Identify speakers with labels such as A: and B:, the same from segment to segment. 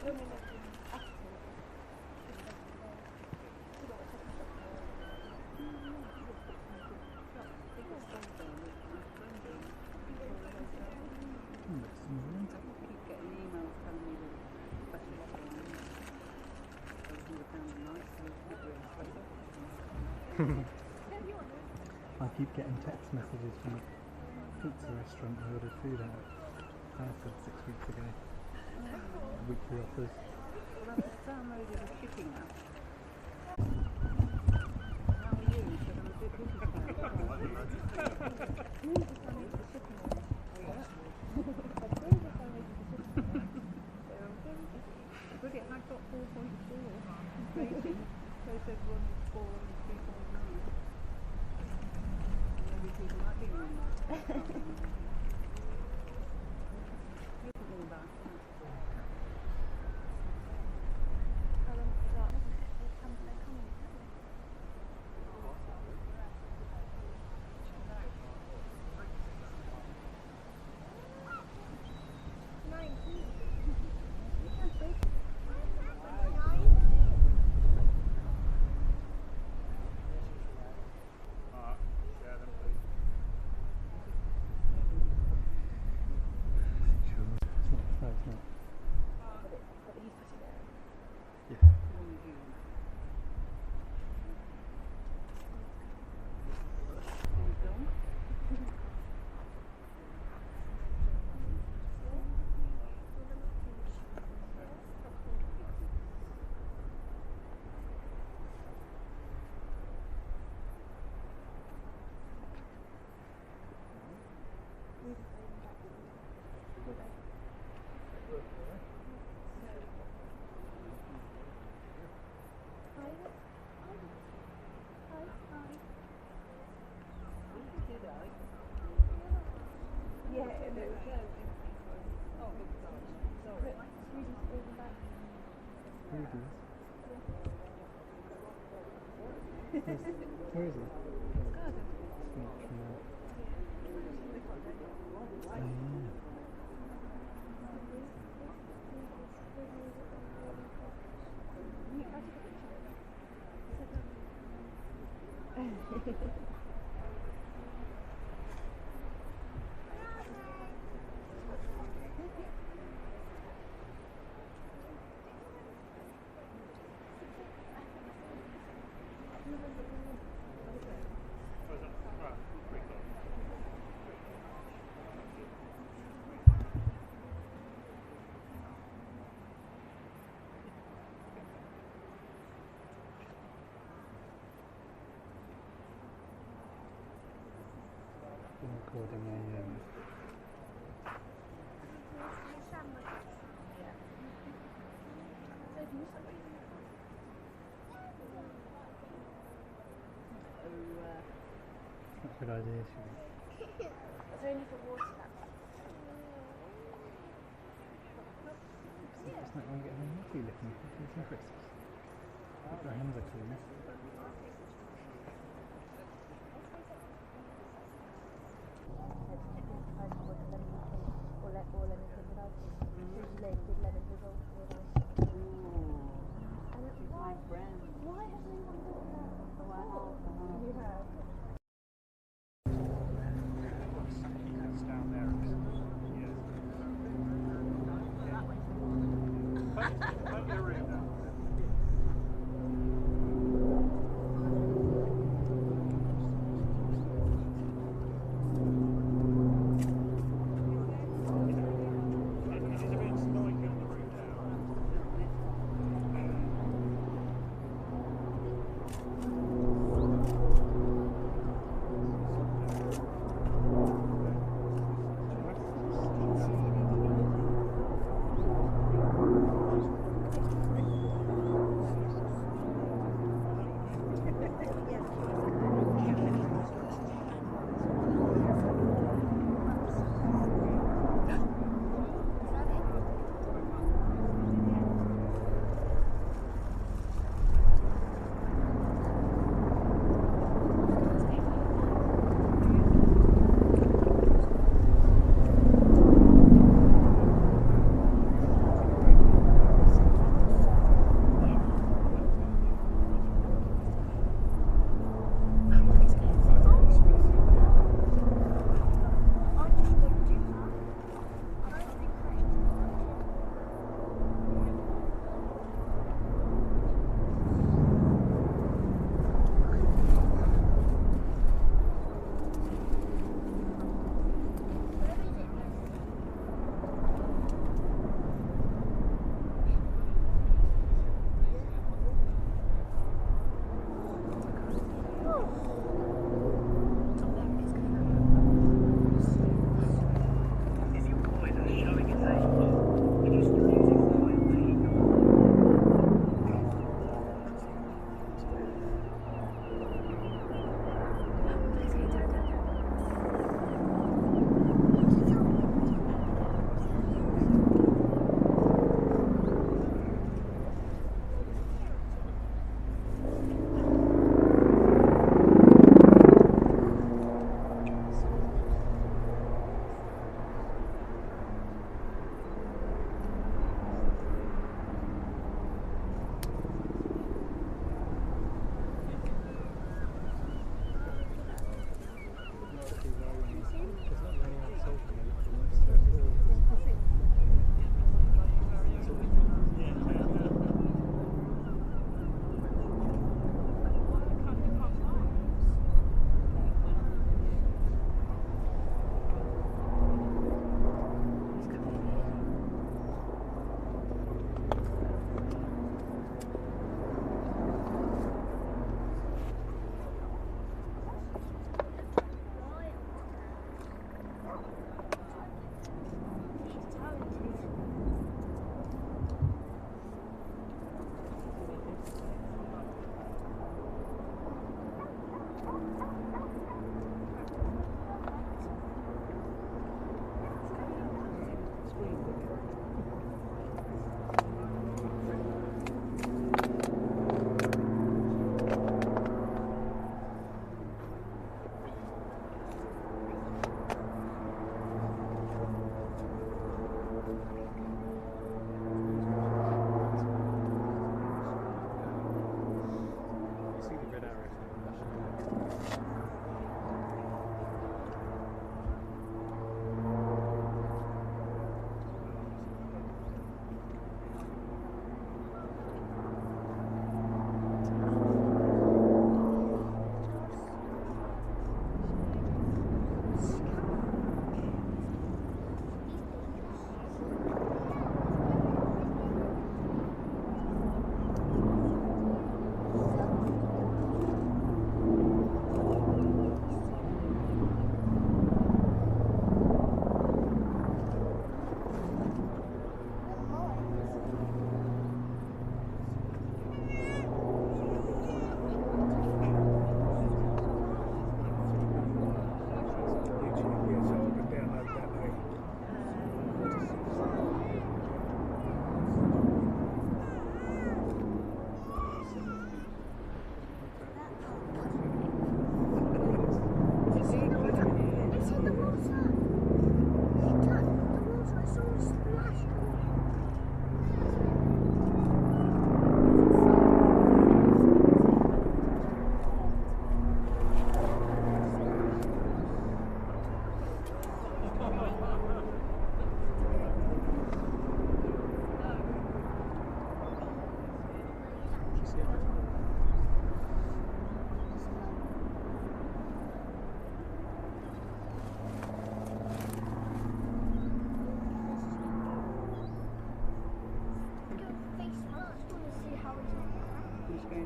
A: I keep getting text messages from a pizza restaurant who ordered food out of Hereford 6 weeks ago. Weekly offers.
B: Well, I've downloaded a shipping app. How are you? Because I'm a bit busy today. But it had got 4.4 rating. So it said 1, 4 and 3.9. Maybe people might be on that. People all that.
A: Where is he? Recording a not a good idea, should we?
C: It's only for water that.
A: It's not going to get any lucky looking. It's some crisps. Our hands are clean.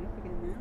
B: up again now.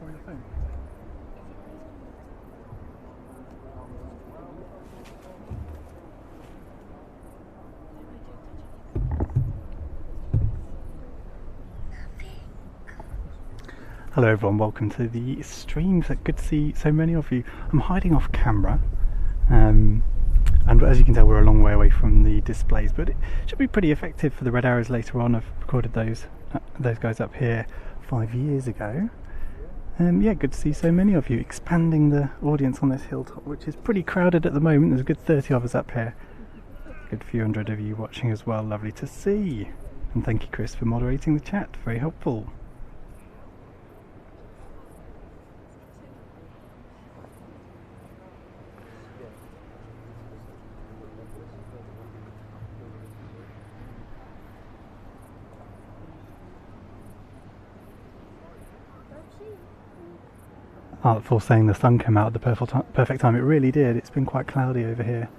A: What do you think? Hello everyone, welcome to the streams. Good to see so many of you. I'm hiding off camera, and as you can tell we're a long way away from the displays, but it should be pretty effective for the red arrows later on. I've recorded those guys up here 5 years ago. Yeah, good to see so many of you, expanding the audience on this hilltop, which is pretty crowded at the moment. There's a good 30 of us up here. Good few hundred of you watching as well, lovely to see. And thank you Chris for moderating the chat, very helpful. Artful saying the sun came out at the perfect time. It really did. It's been quite cloudy over here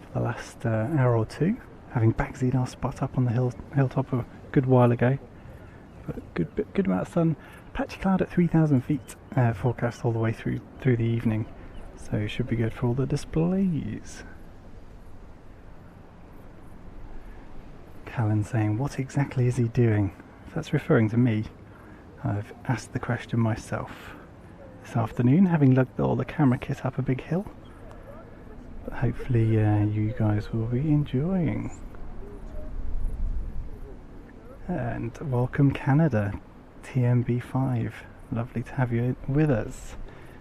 A: for the last hour or two, having backseed our spot up on the hilltop a good while ago. But good amount of sun. Patchy cloud at 3,000 feet forecast all the way through the evening, so it should be good for all the displays. Callan saying, what exactly is he doing? If that's referring to me, I've asked the question myself this afternoon, having lugged all the camera kit up a big hill. But hopefully you guys will be enjoying. And welcome Canada, TMB5. Lovely to have you with us.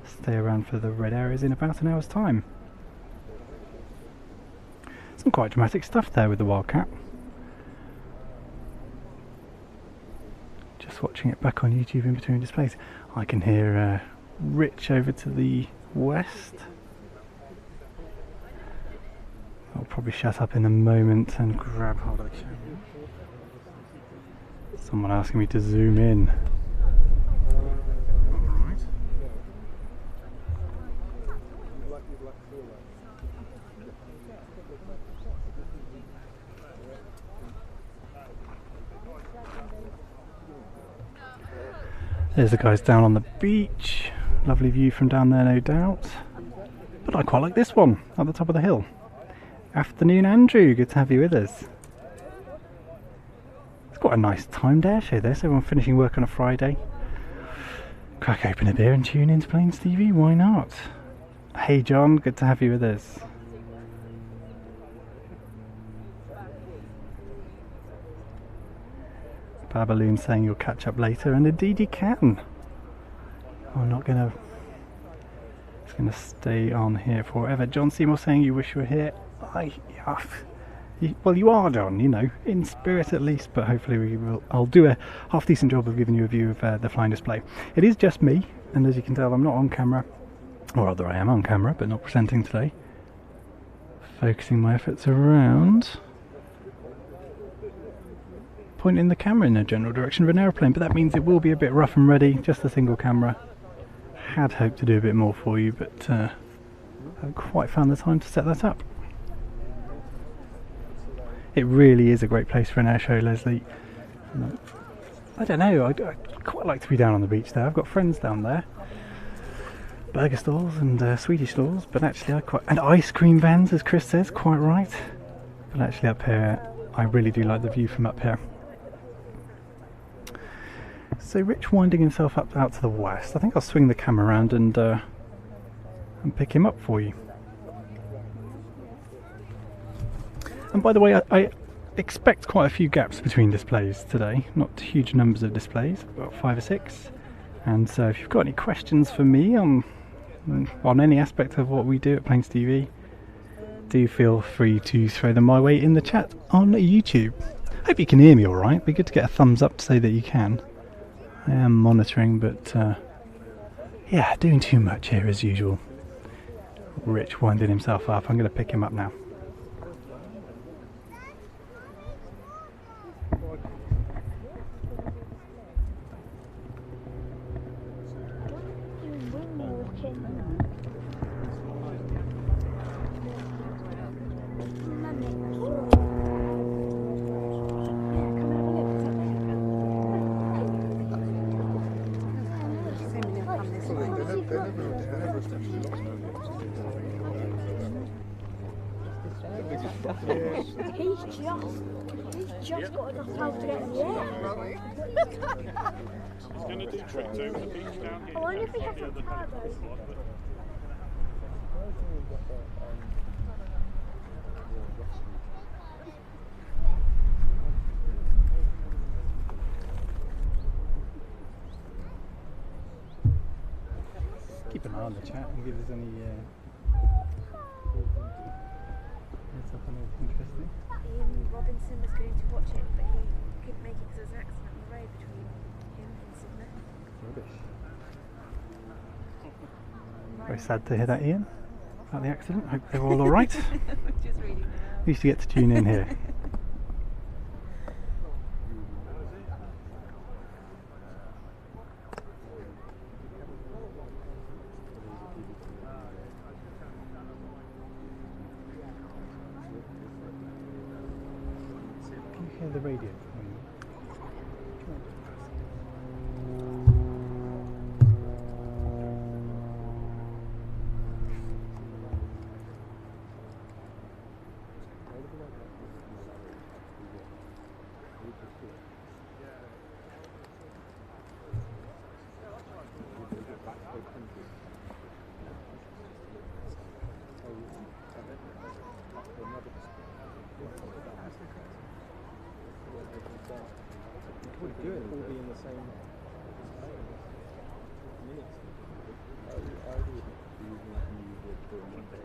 A: Stay around for the red arrows in about an hour's time. Some quite dramatic stuff there with the Wildcat. Just watching it back on YouTube in between displays. I can hear Rich over to the west. I'll probably shut up in a moment and grab hold of the camera. Someone asking me to zoom in. Alright. There's the guys down on the beach. Lovely view from down there, no doubt. But I quite like this one at the top of the hill. Afternoon, Andrew. Good to have you with us. It's quite a nice timed air show there, so everyone finishing work on a Friday. Crack open a beer and tune into Plains TV, why not? Hey John, good to have you with us. Babaloon saying you'll catch up later, and indeed you can. I'm not going to It's going to stay on here forever. John Seymour saying you wish you were here. Well, you are, John, you know, in spirit at least, but hopefully I'll do a half decent job of giving you a view of the flying display. It is just me, and as you can tell, I'm not on camera, or rather I am on camera, but not presenting today. Focusing my efforts around, pointing the camera in the general direction of an aeroplane, but that means it will be a bit rough and ready, just a single camera. Had hoped to do a bit more for you, but haven't quite found the time to set that up. It really is a great place for an air show, Leslie. I don't know, I'd quite like to be down on the beach there. I've got friends down there, burger stalls and Swedish stalls, but actually and ice cream vans, as Chris says, quite right. But actually up here, I really do like the view from up here. So Rich winding himself up out to the west. I think I'll swing the camera around and pick him up for you. And by the way, I expect quite a few gaps between displays today. Not huge numbers of displays, about 5 or 6. And so if you've got any questions for me on any aspect of what we do at Planes TV, do feel free to throw them my way in the chat on YouTube. Hope you can hear me alright. It'd be good to get a thumbs up to say that you can. I am monitoring, but yeah, doing too much here as usual. Rich winding himself up. I'm going to pick him up now.
C: He's just got enough time to get in the air.
D: He's going to do tricks over the beach down here.
C: I wonder if he has some cargo.
A: Keep an eye on the chat and give us any heads up on anything interesting.
C: Ian Robinson was going to watch it, but he couldn't make it because there was an accident on the road between him and Sidmouth.
A: Rubbish. Very sad to hear that, Ian, about the accident. Hope they're all alright.
B: Which is really nice.
A: Used to get to tune in here. Can you hear the radio?
E: Would do it all be in the same minutes. I would be using that new for Monday.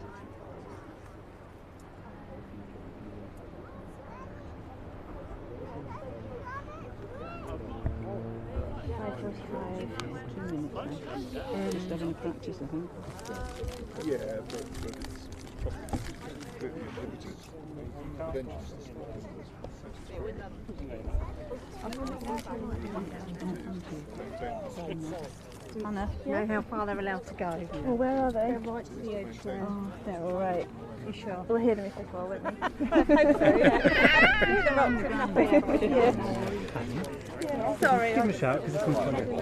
B: Just having practice, I think.
E: Yeah, but it's probably
B: Anna, you know how far they're allowed to go?
C: Well, where are they?
B: They're right to the edge there.
C: Oh, they're all right.
B: You sure?
C: We'll hear them if they fall, won't we?
B: I hope so, yeah. Sorry.
A: Give them a shout because it's going to be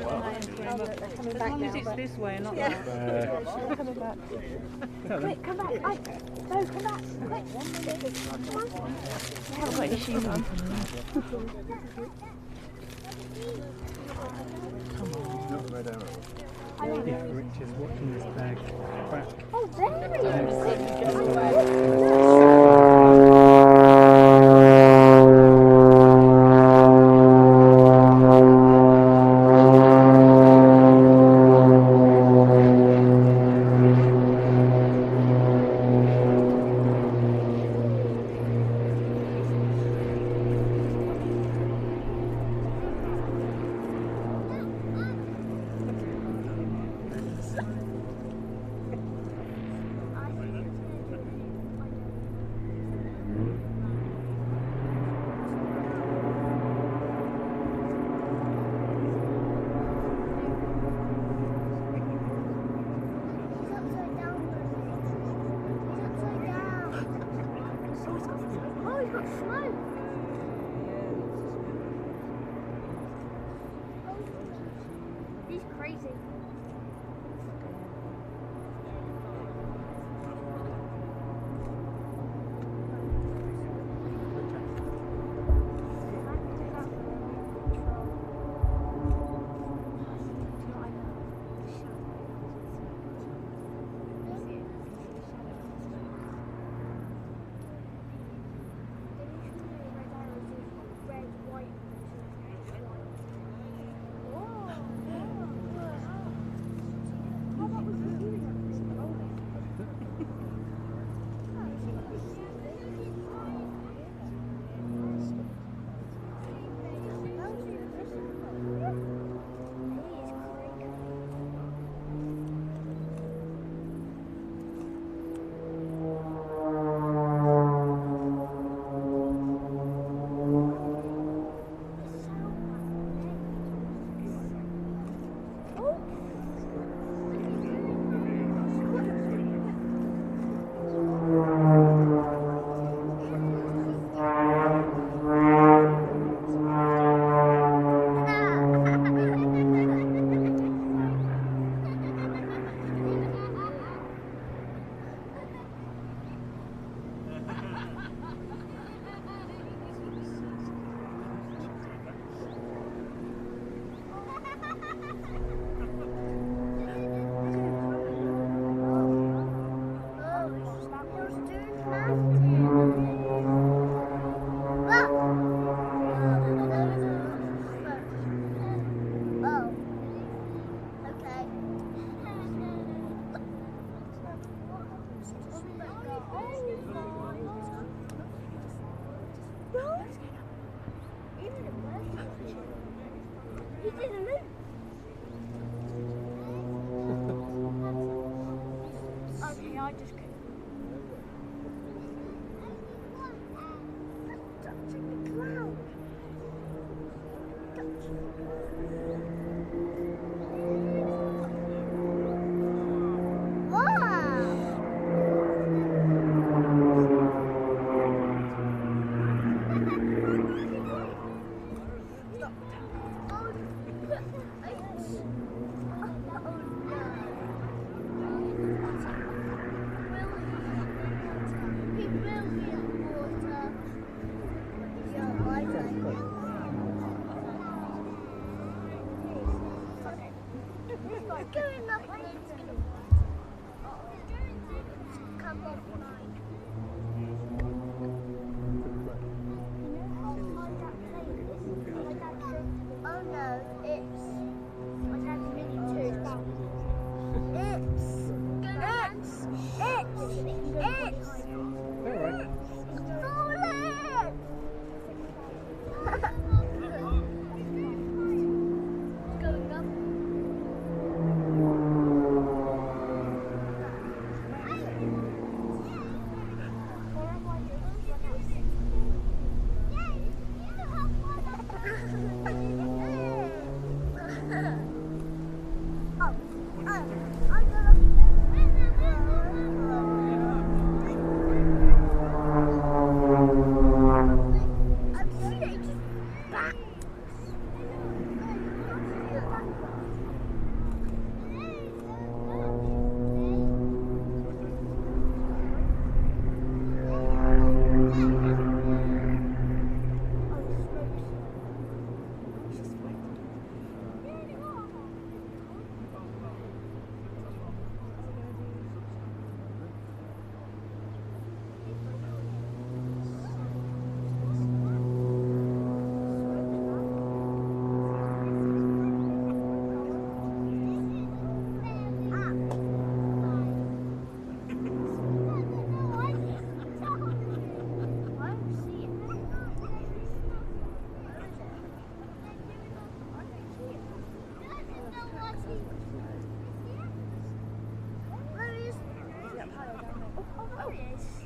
B: As long as it's this way and not that.
C: They're coming back. Quick, come back. No, come back. Quick. Come on. I haven't got any shoes on.
A: If Rich is watching this bag crack.
C: Oh, there he is. He's crazy. He didn't move. Okay, I just couldn't. Touching the ground. Going up and it's going to come off mine. Oh no, it's my dad's mini too. Going up.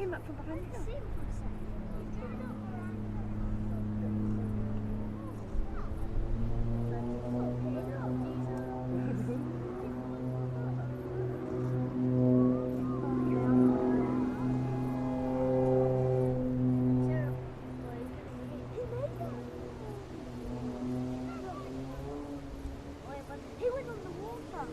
C: came up from behind the hill.
F: He went on the water.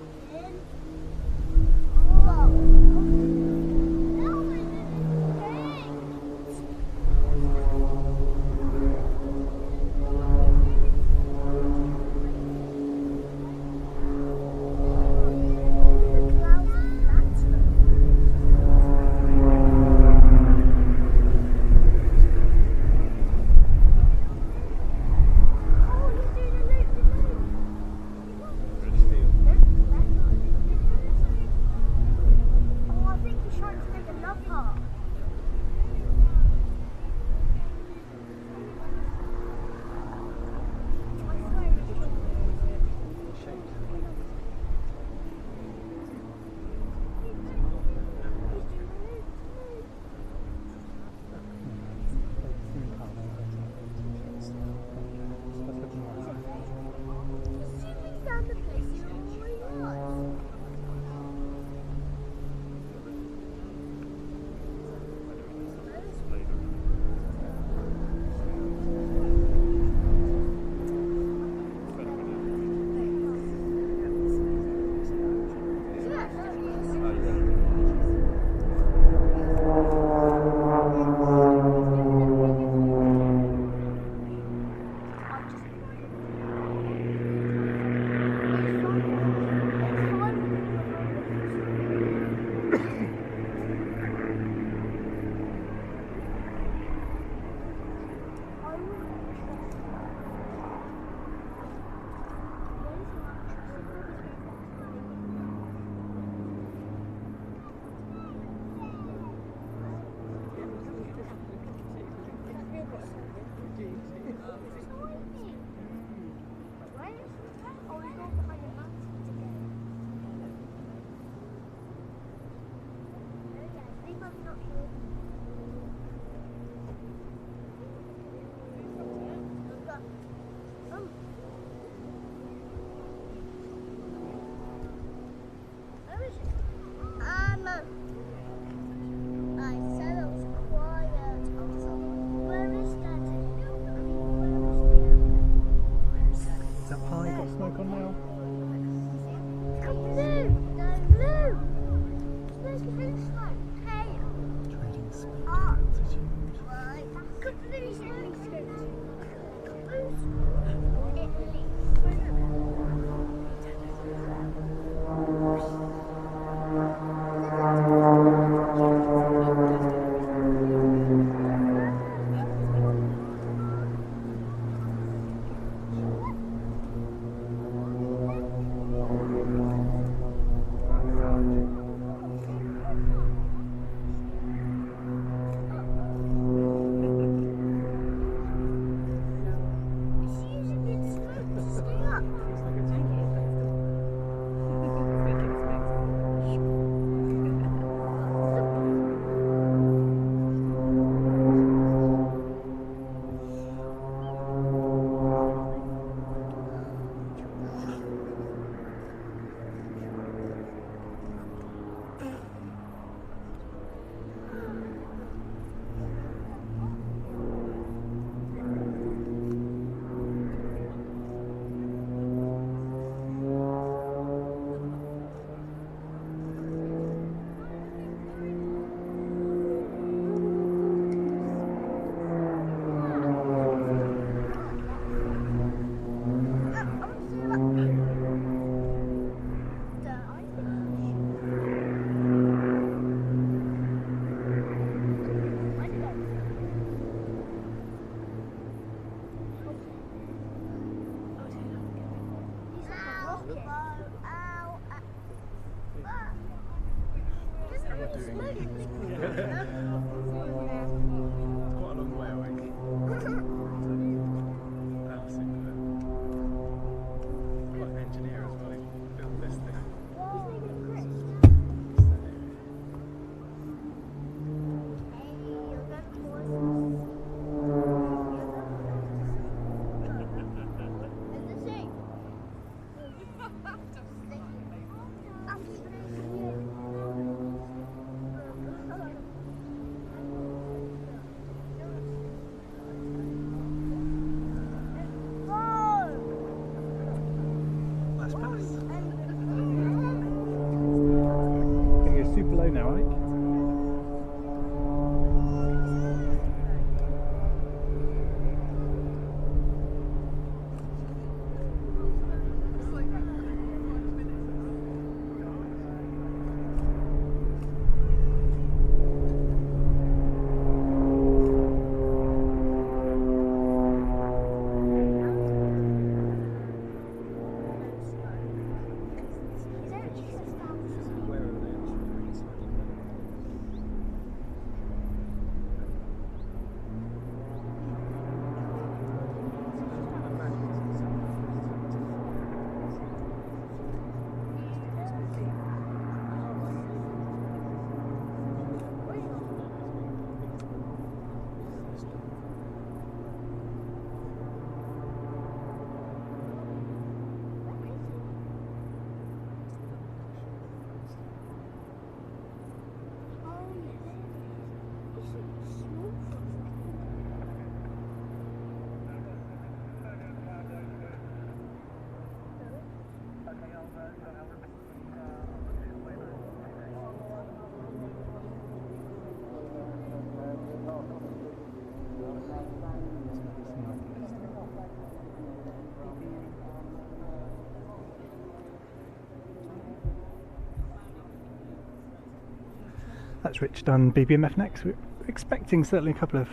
A: That's Rich done BBMF next. We're expecting certainly a couple of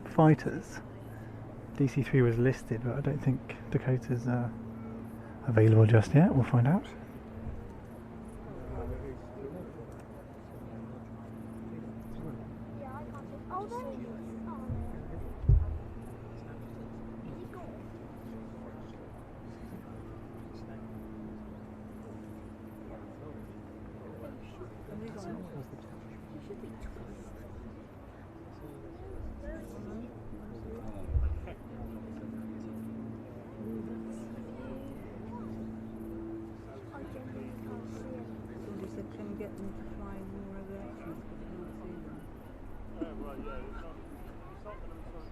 A: fighters. DC-3 was listed, but I don't think Dakota's available just yet. We'll find out.
F: Yeah, I can't see. Oh, there he is. Oh, he should be twisted. I genuinely can't see him.
B: Somebody said, can you get them to fly more of the actions, but I can't see them.
D: Right, yeah, it's not going to be fun.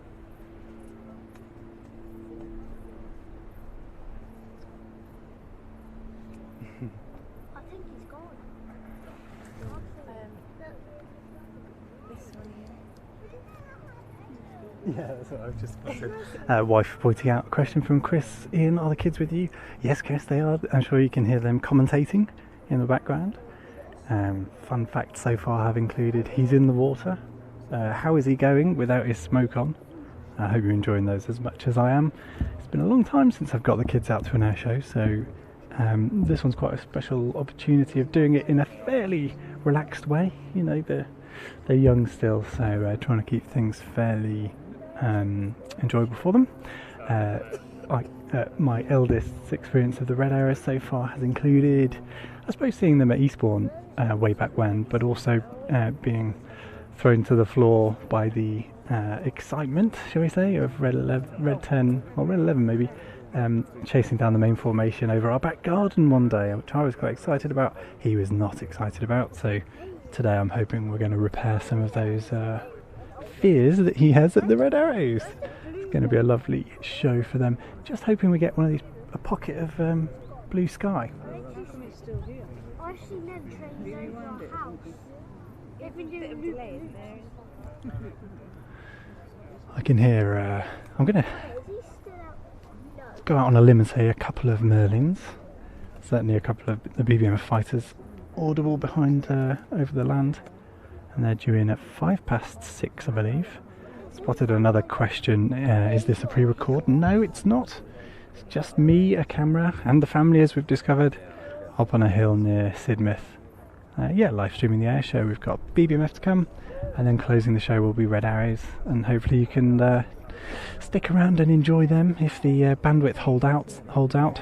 F: I think he's gone.
C: This one here.
A: Yeah, that's what I was just about wife pointing out a question from Chris. Ian, are the kids with you? Yes, Chris, they are. I'm sure you can hear them commentating in the background. Fun facts so far have included he's in the water. How is he going without his smoke on? I hope you're enjoying those as much as I am. It's been a long time since I've got the kids out to an air show, so this one's quite a special opportunity of doing it in a fairly relaxed way. You know, they're young still, so trying to keep things fairly enjoyable for them. My eldest's experience of the red arrows so far has included, I suppose, seeing them at Eastbourne way back when, but also being thrown to the floor by the excitement, shall we say, of red 10 or red 11 maybe, chasing down the main formation over our back garden one day, which I was quite excited about. He was not excited about, so today I'm hoping we're going to repair some of those fears that he has at the red arrows. It's going to be a lovely show for them. Just hoping we get one of these, a pocket of blue sky.
B: How come it's still here?
F: I've seen them trains over our house. They've been doing
B: Delay, isn't there?
A: I can hear, I'm going to
F: Is he still out? No.
A: go out on a limb and say a couple of Merlins. Certainly a couple of the BBMF fighters audible behind over the land. And they're due in at 6:05, I believe. Spotted another question, is this a pre-record? No, it's not. It's just me, a camera, and the family, as we've discovered, up on a hill near Sidmouth. Live streaming the air show. We've got BBMF to come, and then closing the show will be Red Arrows, and hopefully you can stick around and enjoy them if the bandwidth holds out.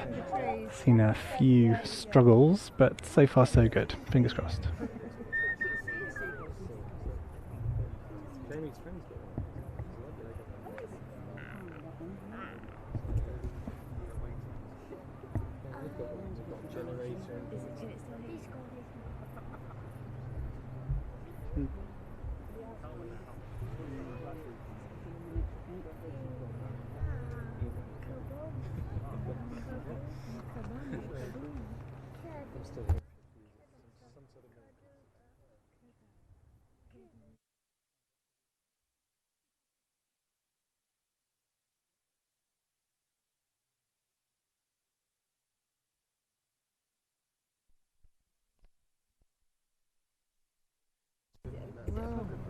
A: Seen a few struggles, but so far so good. Fingers crossed.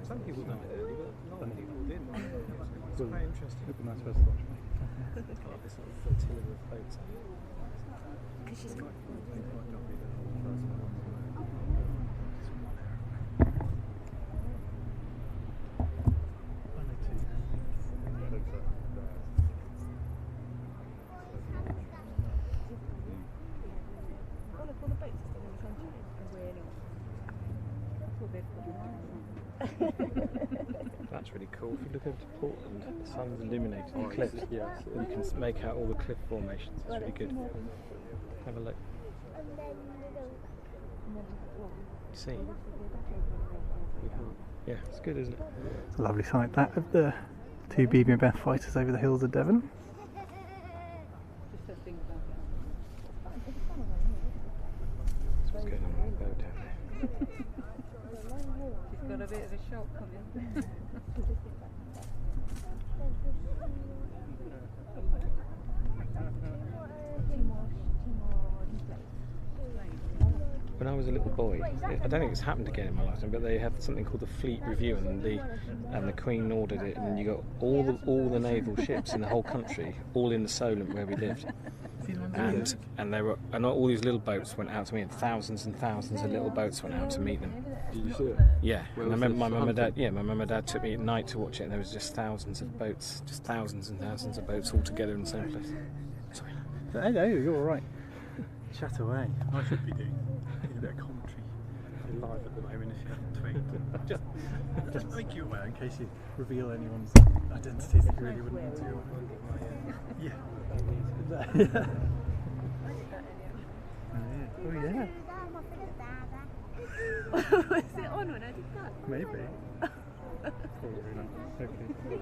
E: Some people done it early, but not many people did. It's quite interesting.
A: It'd be nice for us to watch.
E: Like this sort of flotilla of boats.
C: Because she's got
B: All of the boats are still in the country, and we're not. That's what they're
E: That's really cool. If you look over to Portland, the sun's illuminating the cliffs. Yeah, and you can make out all the cliff formations. It's really good. Have a look.
F: And then
E: See? Yeah, it's good, isn't it?
A: It's a lovely sight, that, of the two BBMF fighters over the hills of Devon.
B: just a thing about
E: That's what's going on with the boat down there.
B: She's got a bit of a shock coming.
E: when I was a little boy, I don't think it's happened again in my lifetime, but they had something called the Fleet Review, and the Queen ordered it, and you got all the naval ships in the whole country, all in the Solent where we lived. And all these little boats went out to meet them. Thousands and thousands of little boats went out to meet them.
G: Did you see it?
E: Yeah, and I remember my mum and dad. Yeah, my mum and dad took me at night to watch it, and there was just thousands of boats, just thousands and thousands of boats all together in the same place. Sorry.
A: Hello, you're all right. Chat away. I should be doing a bit of commentary live at the moment if you haven't tweeted. Just make you aware in case you reveal anyone's identities that you really wouldn't want to. Yeah. Yeah. Oh yeah.
B: Was it on when I did that?
A: Maybe. Probably not. Hopefully.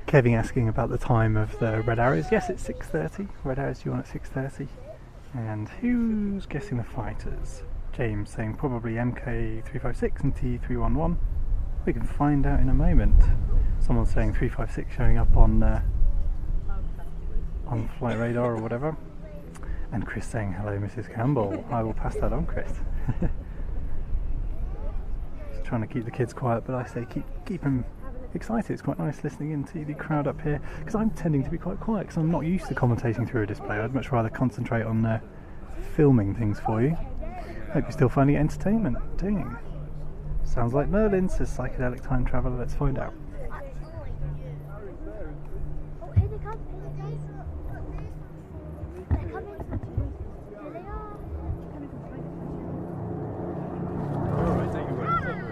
A: Kevin asking about the time of the red arrows. Yes, it's 6:30. Red arrows due on at 6:30. And who's guessing the fighters? James saying probably MK356 and T311. We can find out in a moment. Someone's saying 356 showing up on flight radar or whatever. And Chris saying hello, Mrs. Campbell. I will pass that on, Chris. Just trying to keep the kids quiet, but I say keep them excited. It's quite nice listening into the crowd up here, because I'm tending to be quite quiet because I'm not used to commentating through a display. I'd much rather concentrate on filming things for you. Hope you're still finding it entertainment. Ding. Sounds like Merlin, says Psychedelic Time Traveller. Let's find out.
F: Oh, here they come. They're coming. Here they are.
A: Alright, take your word.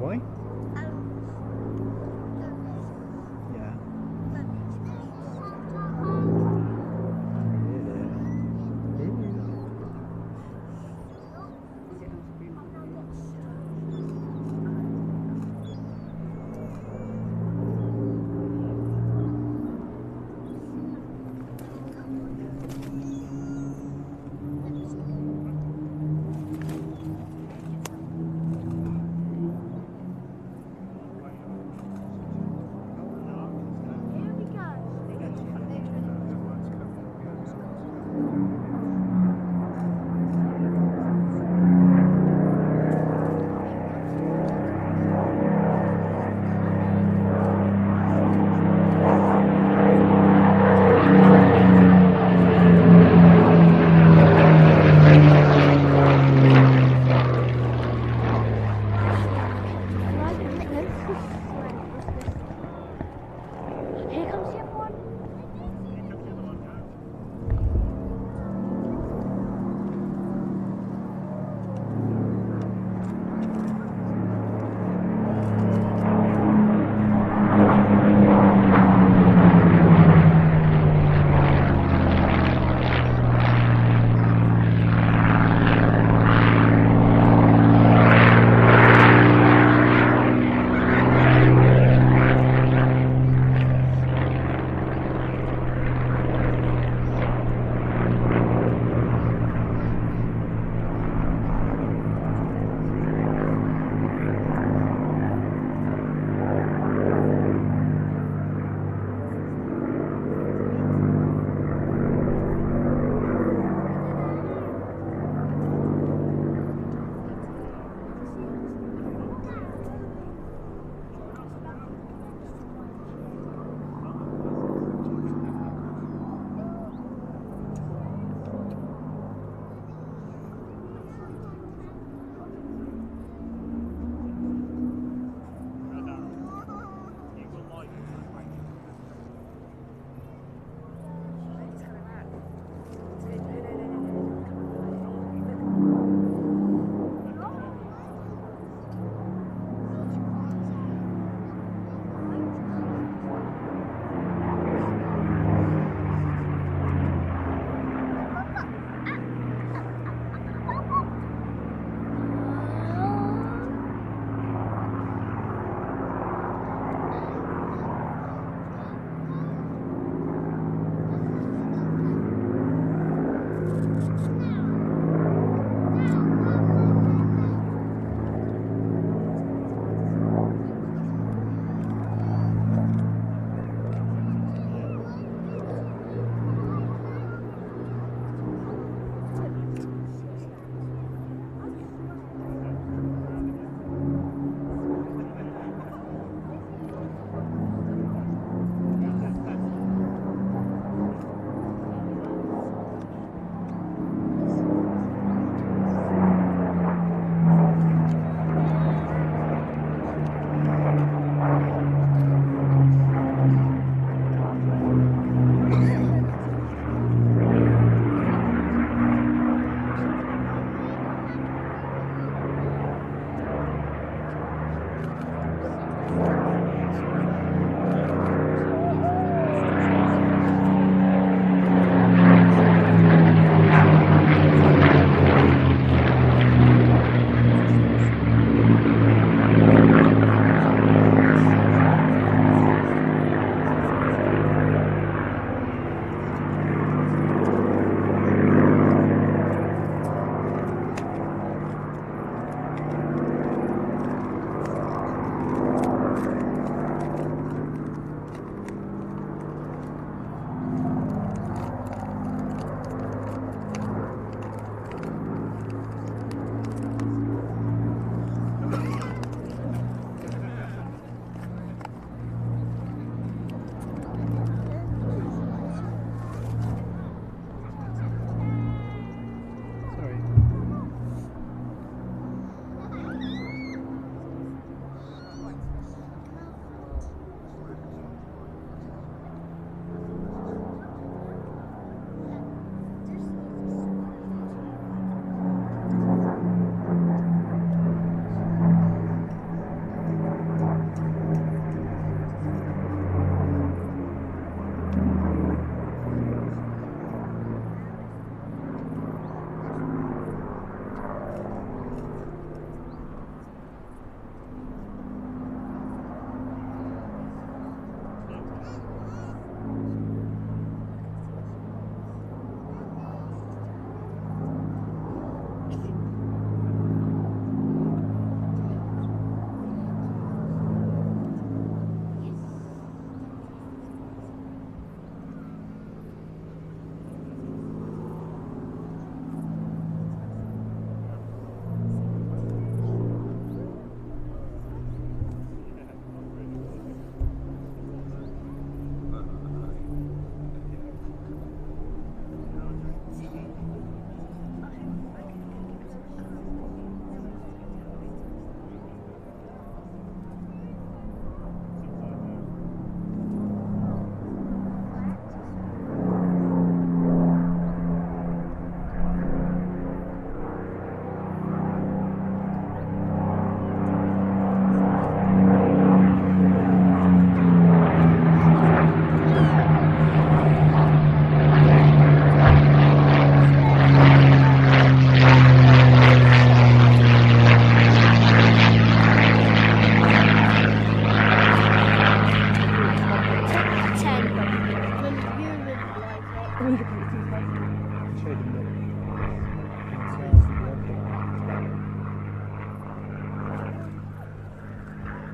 A: Why? Yeah.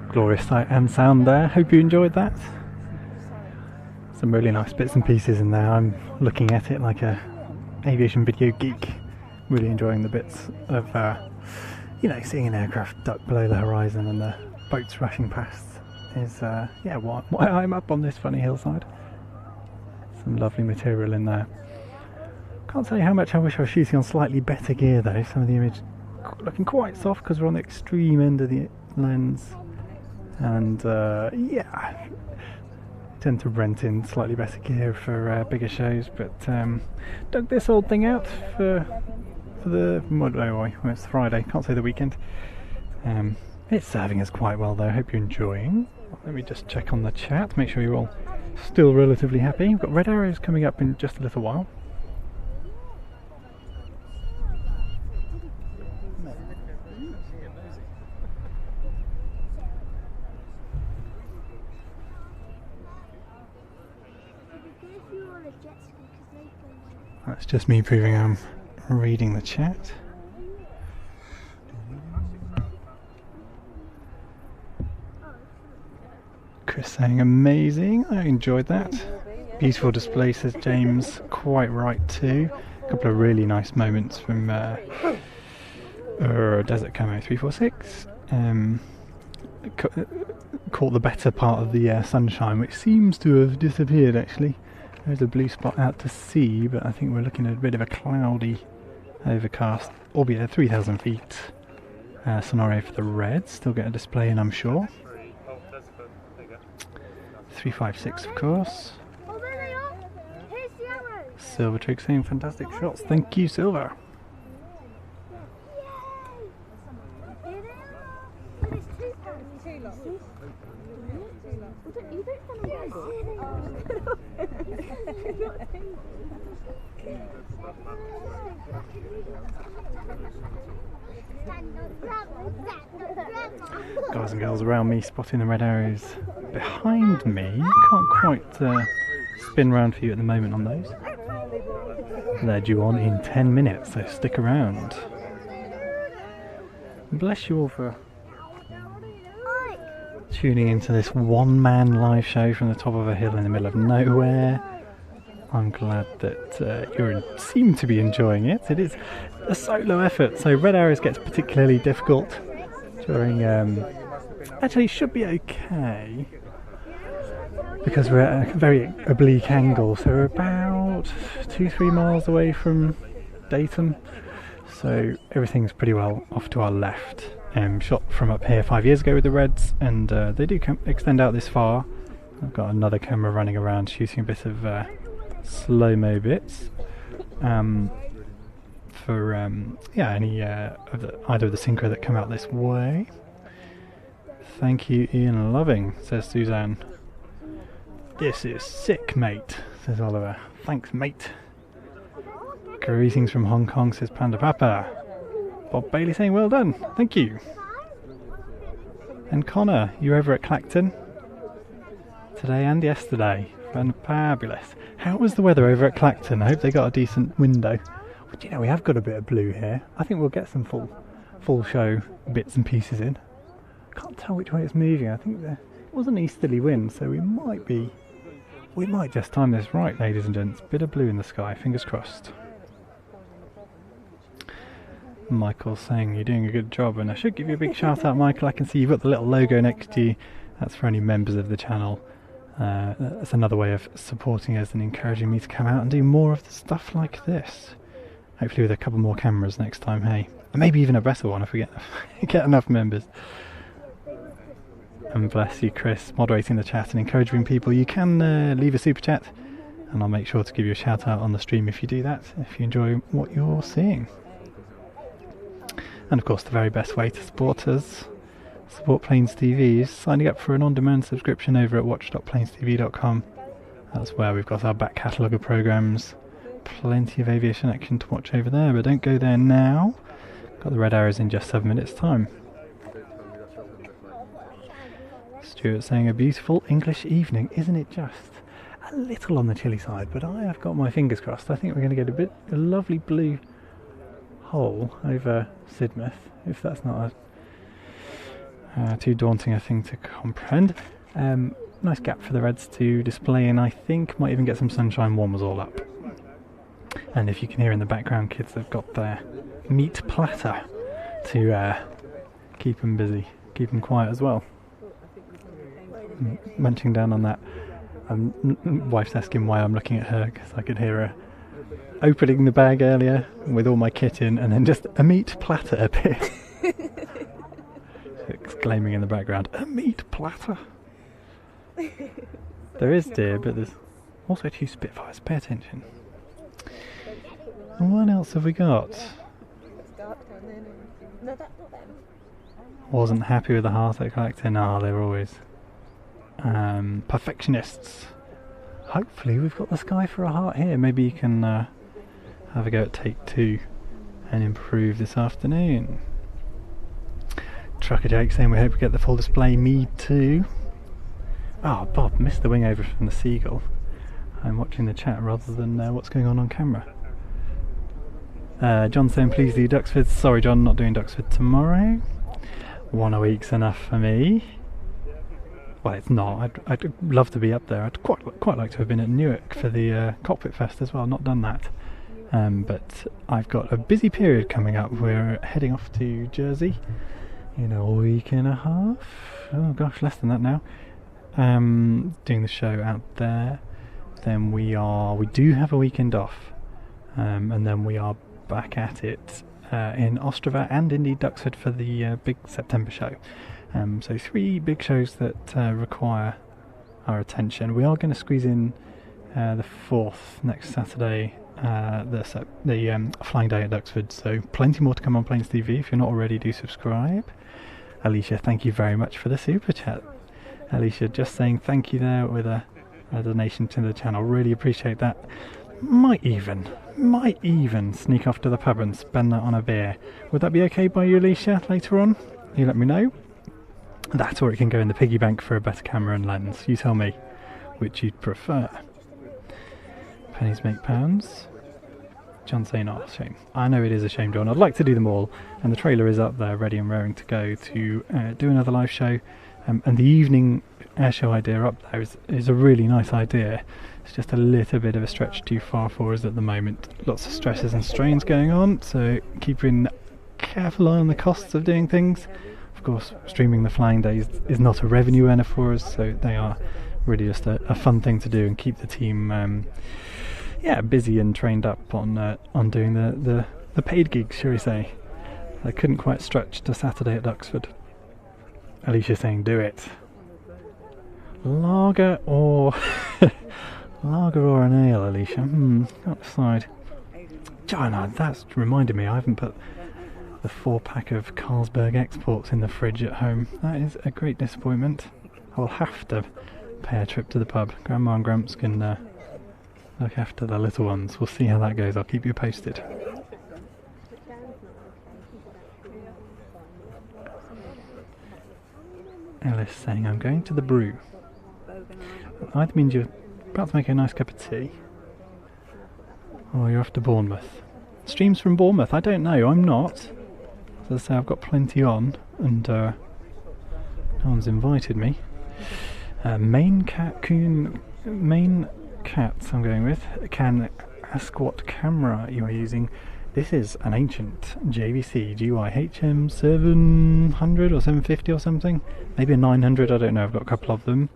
A: Glorious sight and sound there. Hope you enjoyed that. Some really nice bits and pieces in there. I'm looking at it like a aviation video geek. Really enjoying the bits of, seeing an aircraft duck below the horizon and the boats rushing past is, why I'm up on this funny hillside. Some lovely material in there. Can't tell you how much I wish I was shooting on slightly better gear though. Some of the image looking quite soft because we're on the extreme end of the lens. And tend to rent in slightly better gear for bigger shows, but dug this old thing out for it's Friday, can't say the weekend. It's serving us quite well though. Hope you're enjoying. Let me just check on the chat, make sure you're all still relatively happy. We've got red arrows coming up in just a little while. That's just me proving I'm reading the chat. Chris saying amazing, I enjoyed that. Beautiful display, says James, quite right too. A couple of really nice moments from Desert Camo 346. Caught the better part of the sunshine, which seems to have disappeared actually. There's a blue spot out to sea, but I think we're looking at a bit of a cloudy, overcast, albeit at 3,000 feet scenario for the reds. Still get a display in, I'm sure. 356, of course.
F: Oh, there they are. Here's the arrows.
A: Silver Trig saying fantastic shots. Thank you, Silver.
F: Yay! Here they are. And it's two pairs. Two lots. You don't want to
A: Guys and girls around me spotting the red arrows behind me. Can't quite spin round for you at the moment on those. They're due on in 10 minutes, so stick around. Bless you all for tuning into this one-man live show from the top of a hill in the middle of nowhere. I'm glad that you seem to be enjoying it. It is a solo effort, so red arrows gets particularly difficult during... actually, it should be okay because we're at a very oblique angle, so we're about 2-3 miles away from Dayton, so everything's pretty well off to our left. Shot from up here 5 years ago with the reds, and they do extend out this far. I've got another camera running around shooting a bit of slow-mo bits for any either of the synchro that come out this way. Thank you, Ian Loving, says Suzanne. This is sick, mate, says Oliver. Thanks, mate. Greetings from Hong Kong, says Panda Papa. Bob Bailey saying well done, thank you. And Connor, you over at Clacton? Today and yesterday. Fabulous. How was the weather over at Clacton? I hope they got a decent window. Well, you know, we have got a bit of blue here. I think we'll get some full show bits and pieces in. Can't tell which way it's moving. I think there was an easterly wind, so we might just time this right, ladies and gents. Bit of blue in the sky, fingers crossed. Michael's saying you're doing a good job, and I should give you a big shout out, Michael. I can see you've got the little logo next to you. That's for any members of the channel. That's another way of supporting us and encouraging me to come out and do more of the stuff like this. Hopefully with a couple more cameras next time, hey. And maybe even a better one if we get enough members. And bless you, Chris, moderating the chat and encouraging people. You can leave a super chat, and I'll make sure to give you a shout out on the stream if you do that, if you enjoy what you're seeing. And of course the very best way to support us, support Planes TV, is signing up for an on-demand subscription over at watch.planestavy.com. That's where we've got our back catalogue of programmes. Plenty of aviation action to watch over there, but don't go there now. Got the red arrows in just 7 minutes time. Stuart saying a beautiful English evening, isn't it just? A little on the chilly side, but I have got my fingers crossed. I think we're going to get a lovely blue hole over Sidmouth, if that's not Too daunting a thing to comprehend. Nice gap for the Reds to display, and I think might even get some sunshine. Warmers all up. And if you can hear in the background, kids have got their meat platter to keep them busy, keep them quiet as well. Munching down on that. Wife's asking why I'm looking at her, because I could hear her opening the bag earlier with all my kit in, and then just a meat platter appear. Exclaiming in the background, a meat platter. There is deer, but there's also 2 Spitfires. Pay attention. And what else have we got?
C: No, that's not them.
A: Wasn't happy with the Heartache Collector. No, they're always perfectionists. Hopefully we've got the sky for a heart here. Maybe you can have a go at take 2 and improve this afternoon. Trucker Jake saying we hope we get the full display. Me too. Oh, Bob, missed the wing over from the Seagull. I'm watching the chat rather than what's going on camera. John saying please do Duxford. Sorry John, not doing Duxford tomorrow. 1 a week's enough for me. Well, it's not. I'd love to be up there. I'd quite like to have been at Newark for the Cockpit Fest as well. Not done that. But I've got a busy period coming up. We're heading off to Jersey in a week and a half. Oh gosh, less than that now. Doing the show out there. Then we do have a weekend off, and then we are back at it in Ostrava and indeed Duxford for the big September show. So 3 big shows that require our attention. We are going to squeeze in the 4th next Saturday, the flying day at Duxford. So plenty more to come on Planes TV. If you're not already, do subscribe. Alicia, thank you very much for the super chat. Alicia just saying thank you there with a donation to the channel. Really appreciate that. Might even sneak off to the pub and spend that on a beer. Would that be okay by you, Alicia, later on? You let me know. That, or it can go in the piggy bank for a better camera and lens. You tell me which you'd prefer. Pennies make pounds. John saying, oh, shame. I know it is a shame, John. I'd like to do them all, and the trailer is up there ready and raring to go to do another live show. And the evening airshow idea up there is a really nice idea. It's just a little bit of a stretch too far for us at the moment. Lots of stresses and strains going on, so keeping a careful eye on the costs of doing things. Of course, streaming the flying days is not a revenue earner for us, so they are really just a fun thing to do and keep the team busy and trained up on doing the paid gigs, shall we say. I couldn't quite stretch to Saturday at Duxford. Alicia saying do it. Lager or an ale, Alicia? Can't decide. John, that's reminded me, I haven't put the 4-pack of Carlsberg exports in the fridge at home. That is a great disappointment. I will have to pay a trip to the pub. Grandma and Gramps can look after the little ones. We'll see how that goes. I'll keep you posted. Ellis saying I'm going to the brew. Either means you're about to make a nice cup of tea, or you're off to Bournemouth. Streams from Bournemouth? I don't know. I'm not. As I say, I've got plenty on, and no one's invited me. Main cats I'm going with. Can ask what camera you are using. This is an ancient JVC GY HM 700 or 750 or something. Maybe a 900, I don't know, I've got a couple of them.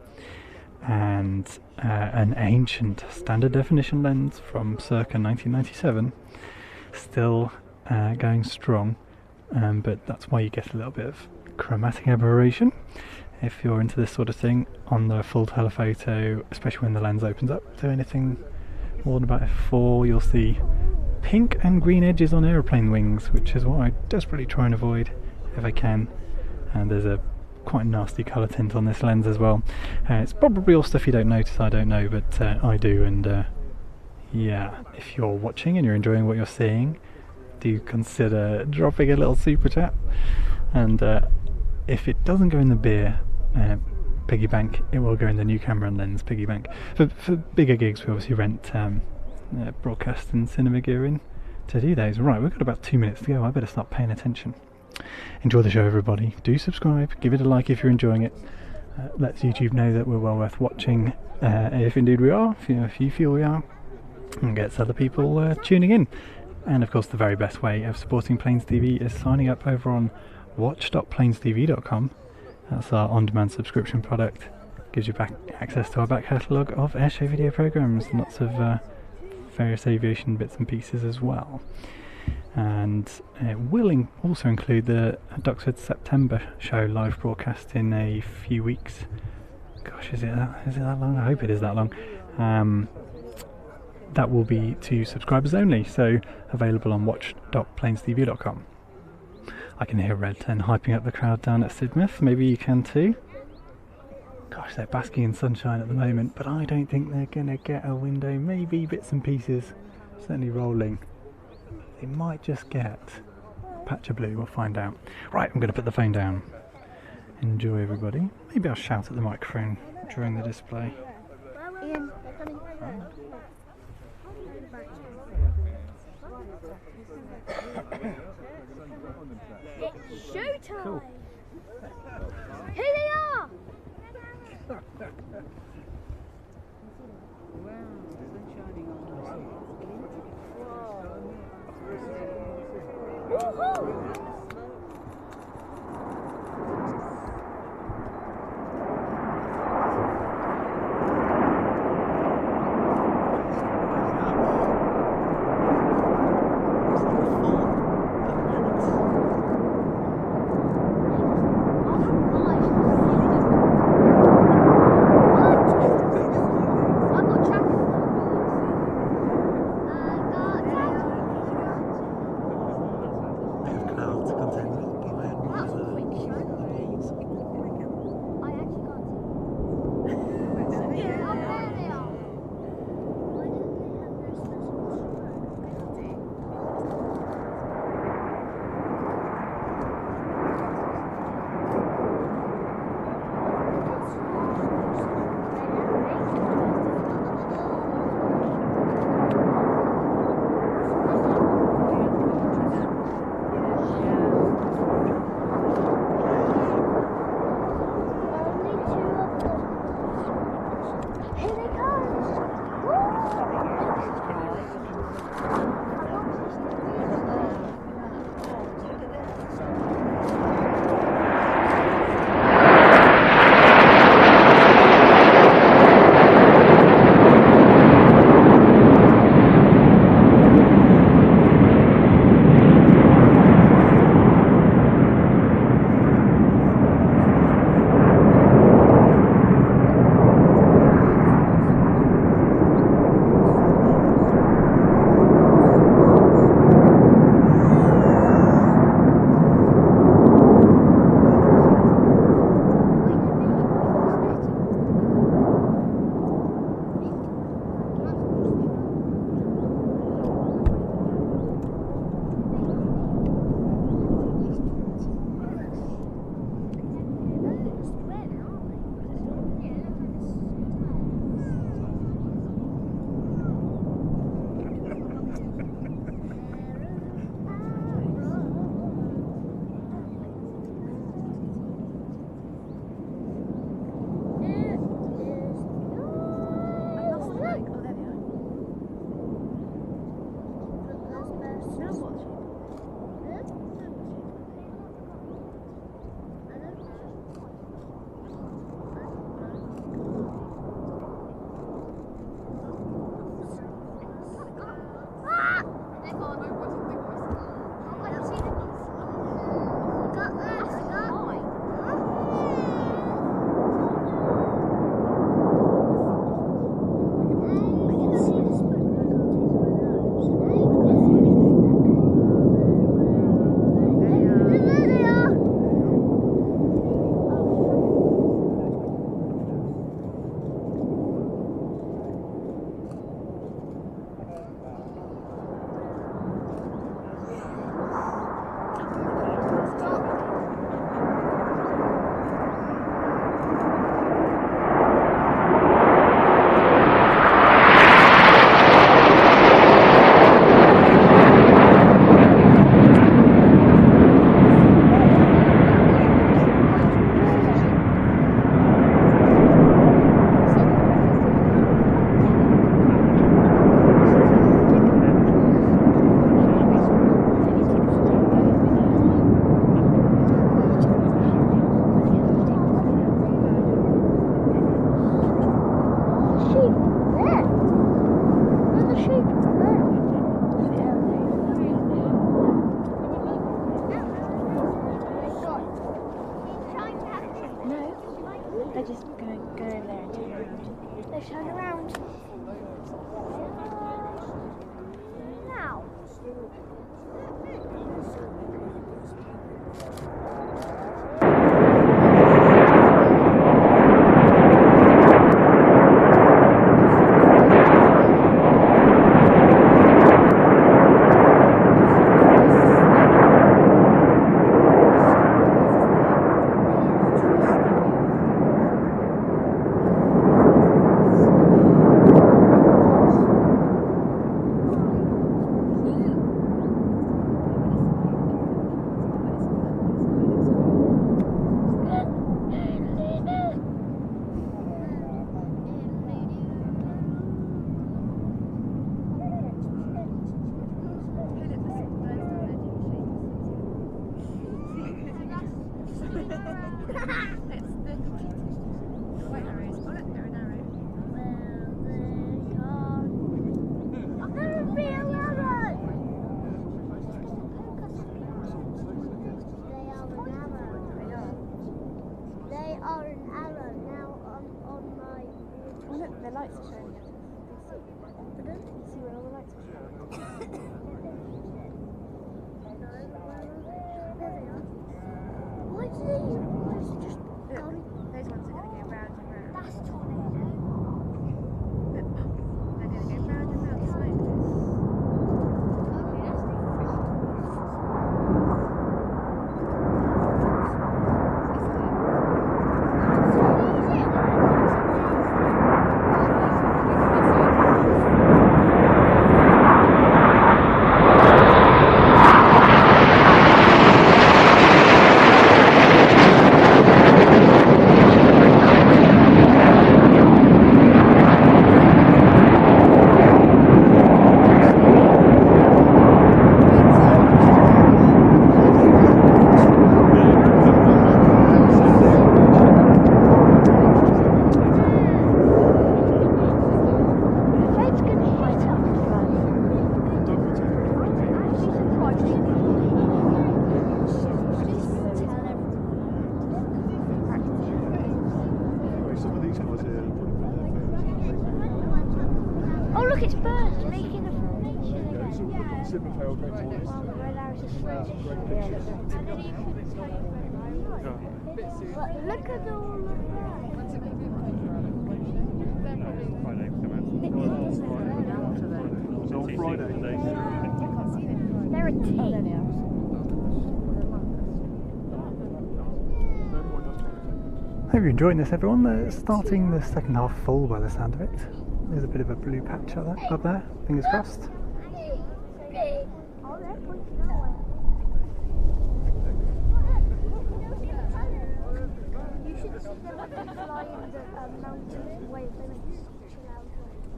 A: And an ancient standard definition lens from circa 1997. Still going strong, but that's why you get a little bit of chromatic aberration if you're into this sort of thing on the full telephoto, especially when the lens opens up to anything more than about f4. You'll see pink and green edges on aeroplane wings, which is what I desperately try and avoid if I can. And there's a quite nasty colour tint on this lens as well. It's probably all stuff you don't notice, I don't know, but I do. And yeah, if you're watching and you're enjoying what you're seeing, do consider dropping a little super chat. And if it doesn't go in the beer piggy bank, it will go in the new camera and lens piggy bank. For bigger gigs, we obviously rent broadcast and cinema gear in to do those. Right, we've got about 2 minutes to go. I better start paying attention. Enjoy the show, everybody. Do subscribe, give it a like if you're enjoying it. Lets YouTube know that we're well worth watching, if indeed we are, if you feel we are, and gets other people tuning in. And of course, the very best way of supporting Planes TV is signing up over on watch.planestv.com. That's our on-demand subscription product. Gives you access to our back catalogue of airshow video programmes, and lots of various aviation bits and pieces as well. And it will also include the Duxford September show live broadcast in a few weeks. Gosh, is it that long? I hope it is that long. That will be to subscribers only, so available on watch.planestv.com. I can hear Red 10 hyping up the crowd down at Sidmouth. Maybe you can too. Gosh, they're basking in sunshine at the moment, but I don't think they're going to get a window. Maybe bits and pieces, certainly rolling. They might just get a patch of blue, we'll find out. Right, I'm going to put the phone down. Enjoy, everybody. Maybe I'll shout at the microphone during the display.
F: Ian, they're coming. It's showtime!
A: Cool.
F: Here they are! Woohoo!
C: They're just going to go over there and turn around.
F: They turn around. Now.
C: Oh look, their lights are showing. See where all the lights are showing?
F: Why do they just
C: Look, those ones are going to go round and round.
F: That's tornado.
C: Look, they're going to go round and round slowly.
F: Oh look, it's birds making a formation.
D: Sidmouth Airshow.
F: Well, the red arrows are slow. But look at all of
D: So on Friday,
F: that. They're a team.
A: Hope you're enjoying this, everyone. Starting the second half full by the sound of it. There's a bit of a blue patch up there. Fingers crossed.
F: Oh, they're pointing that way. You should see them fly in the mountain way. They make such a loud noise.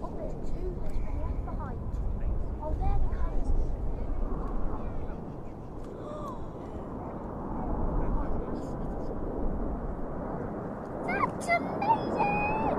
F: Oh, there's two. There's one left behind. Oh, there they come. That's amazing!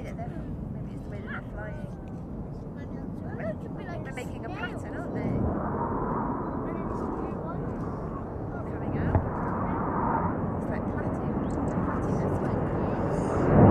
C: that they're, maybe it's the way that they're flying. They're making a pattern, aren't they? Coming out. It's like plaiting. Plaiting their smoke.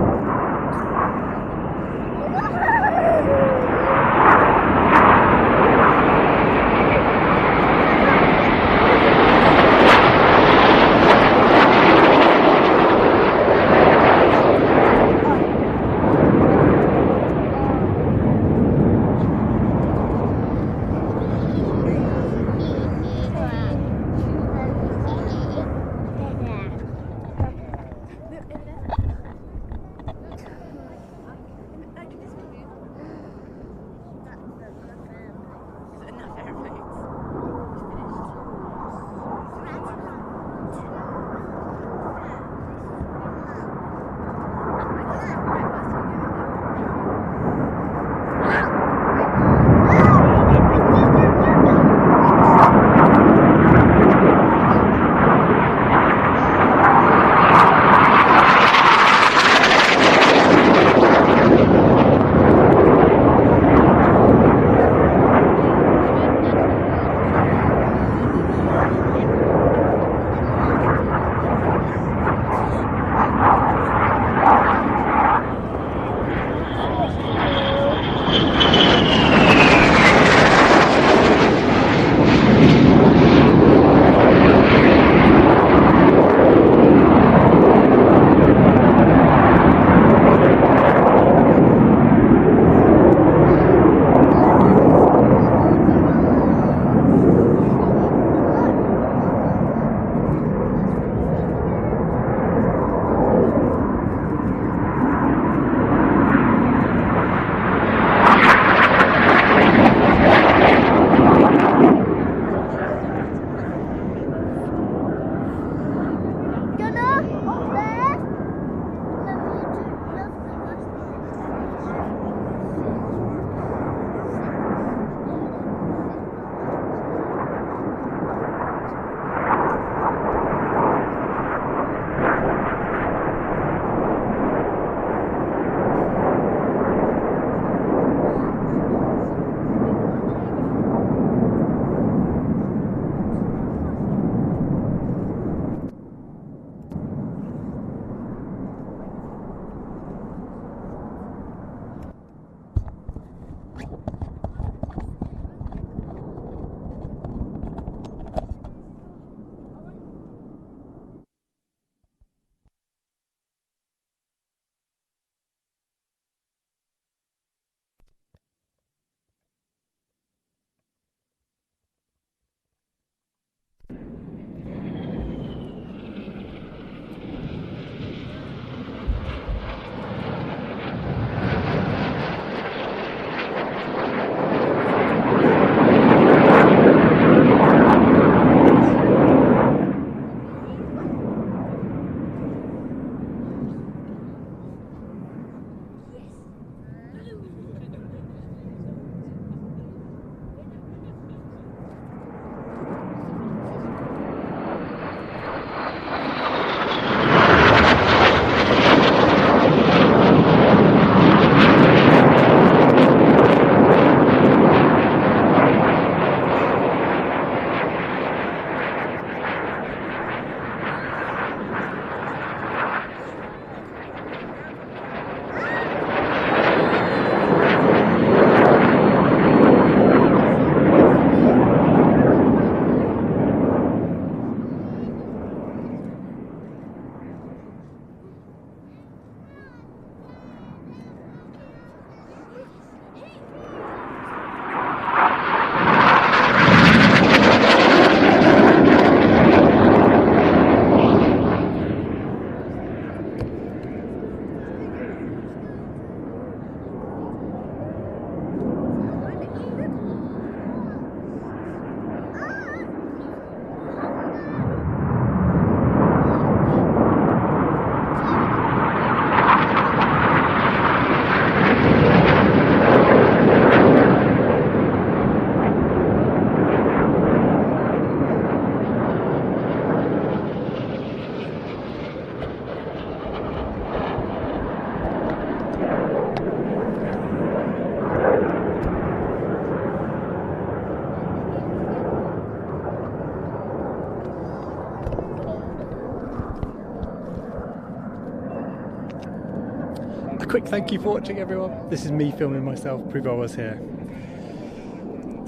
A: A quick thank you for watching, everyone. This is me filming myself, prove I was here.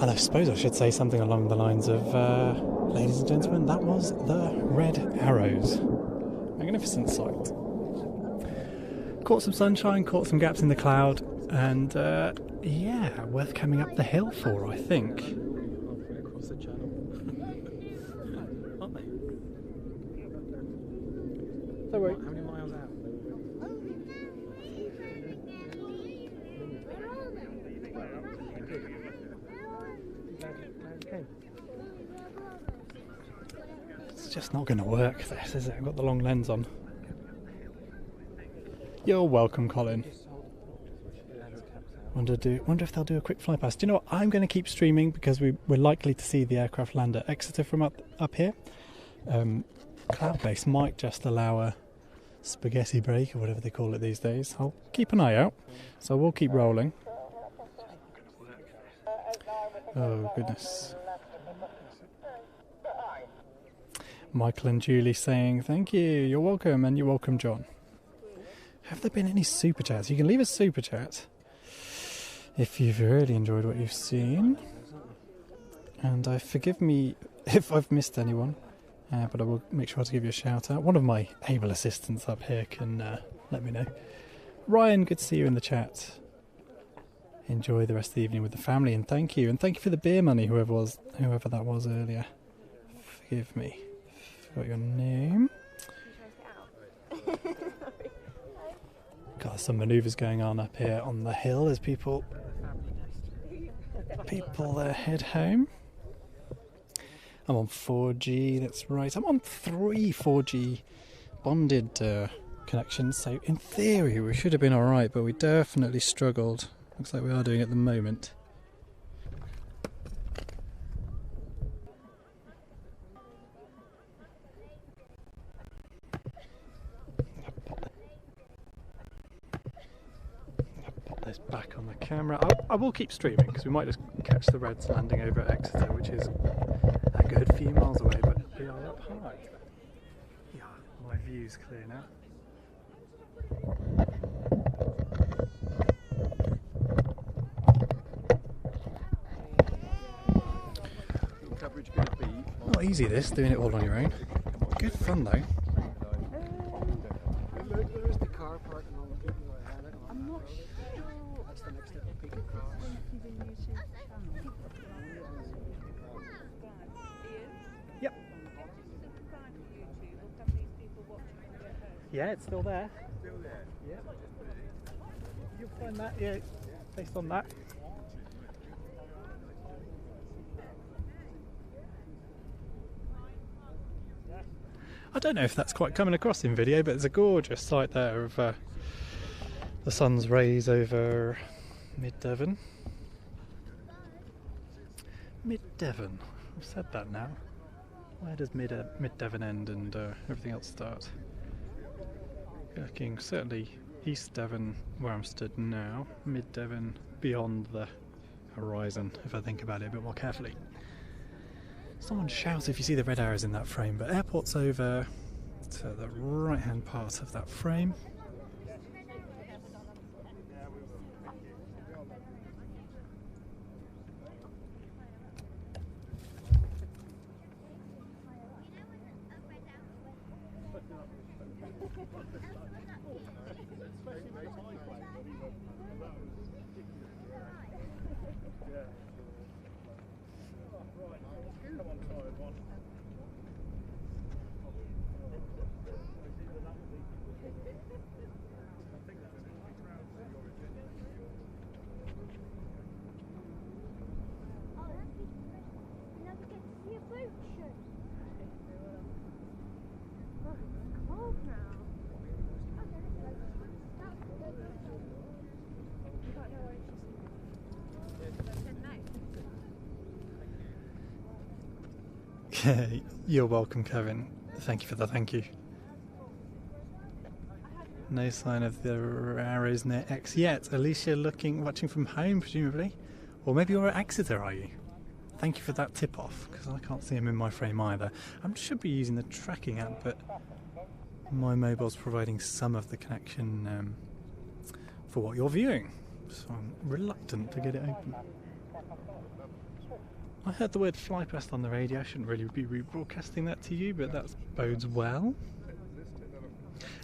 A: And I suppose I should say something along the lines of, ladies and gentlemen, that was the Red Arrows. Magnificent sight. Caught some sunshine, caught some gaps in the cloud, and yeah, worth coming up the hill for, I think.
E: Halfway across the channel. Aren't they?
A: Don't worry.
E: How many miles out?
A: It's just not going to work, this, is it? I've got the long lens on. You're welcome, Colin. Wonder if they'll do a quick fly past. Do you know what? I'm going to keep streaming because we're likely to see the aircraft land at Exeter from up here. Cloud base might just allow a spaghetti break or whatever they call it these days. I'll keep an eye out, so we'll keep rolling. Oh goodness. Michael and Julie saying thank you, you're welcome, and you're welcome, John. Have there been any super chats? You can leave a super chat if you've really enjoyed what you've seen. And forgive me if I've missed anyone, but I will make sure to give you a shout out. One of my able assistants up here can let me know. Ryan, good to see you in the chat. Enjoy the rest of the evening with the family, and thank you. And thank you for the beer money, whoever that was earlier. Forgive me. Forgot your name. Got some manoeuvres going on up here on the hill as people head home. I'm on 4G, that's right. I'm on 3 4G bonded connections, so in theory we should have been alright, but we definitely struggled. Looks like we are doing at the moment. This back on the camera. I will keep streaming because we might just catch the Reds landing over at Exeter, which is a good few miles away, but we are up high. Yeah, my view's clear now.
D: Coverage going to be?
A: Not easy this, doing it all on your own. Good fun though.
D: There's the car park and all the people around it.
B: I'm not sure.
D: That's the next step.
B: This is going to be the YouTube channel. Ian?
A: Yep.
B: Subscribe to YouTube. We'll have these people watching when we get home.
A: Yeah, it's still there.
D: Still there.
A: Yeah. You'll find that, yeah, based on that. I don't know if that's quite coming across in video, but there's a gorgeous sight there of the sun's rays over mid-Devon. Mid-Devon, I've said that now. Where does mid-Devon end and everything else start? Looking certainly East Devon, where I'm stood now, mid-Devon beyond the horizon, if I think about it a bit more carefully. Someone shout if you see the red arrows in that frame, but airport's over to the right hand part of that frame. You're welcome, Kevin. Thank you for the thank you. No sign of the arrows near X yet. Alicia watching from home, presumably. Or maybe you're at Exeter, are you? Thank you for that tip off, because I can't see him in my frame either. I should be using the tracking app, but my mobile's providing some of the connection for what you're viewing, so I'm reluctant to get it open. I heard the word flypast on the radio. I shouldn't really be rebroadcasting that to you, but that bodes well.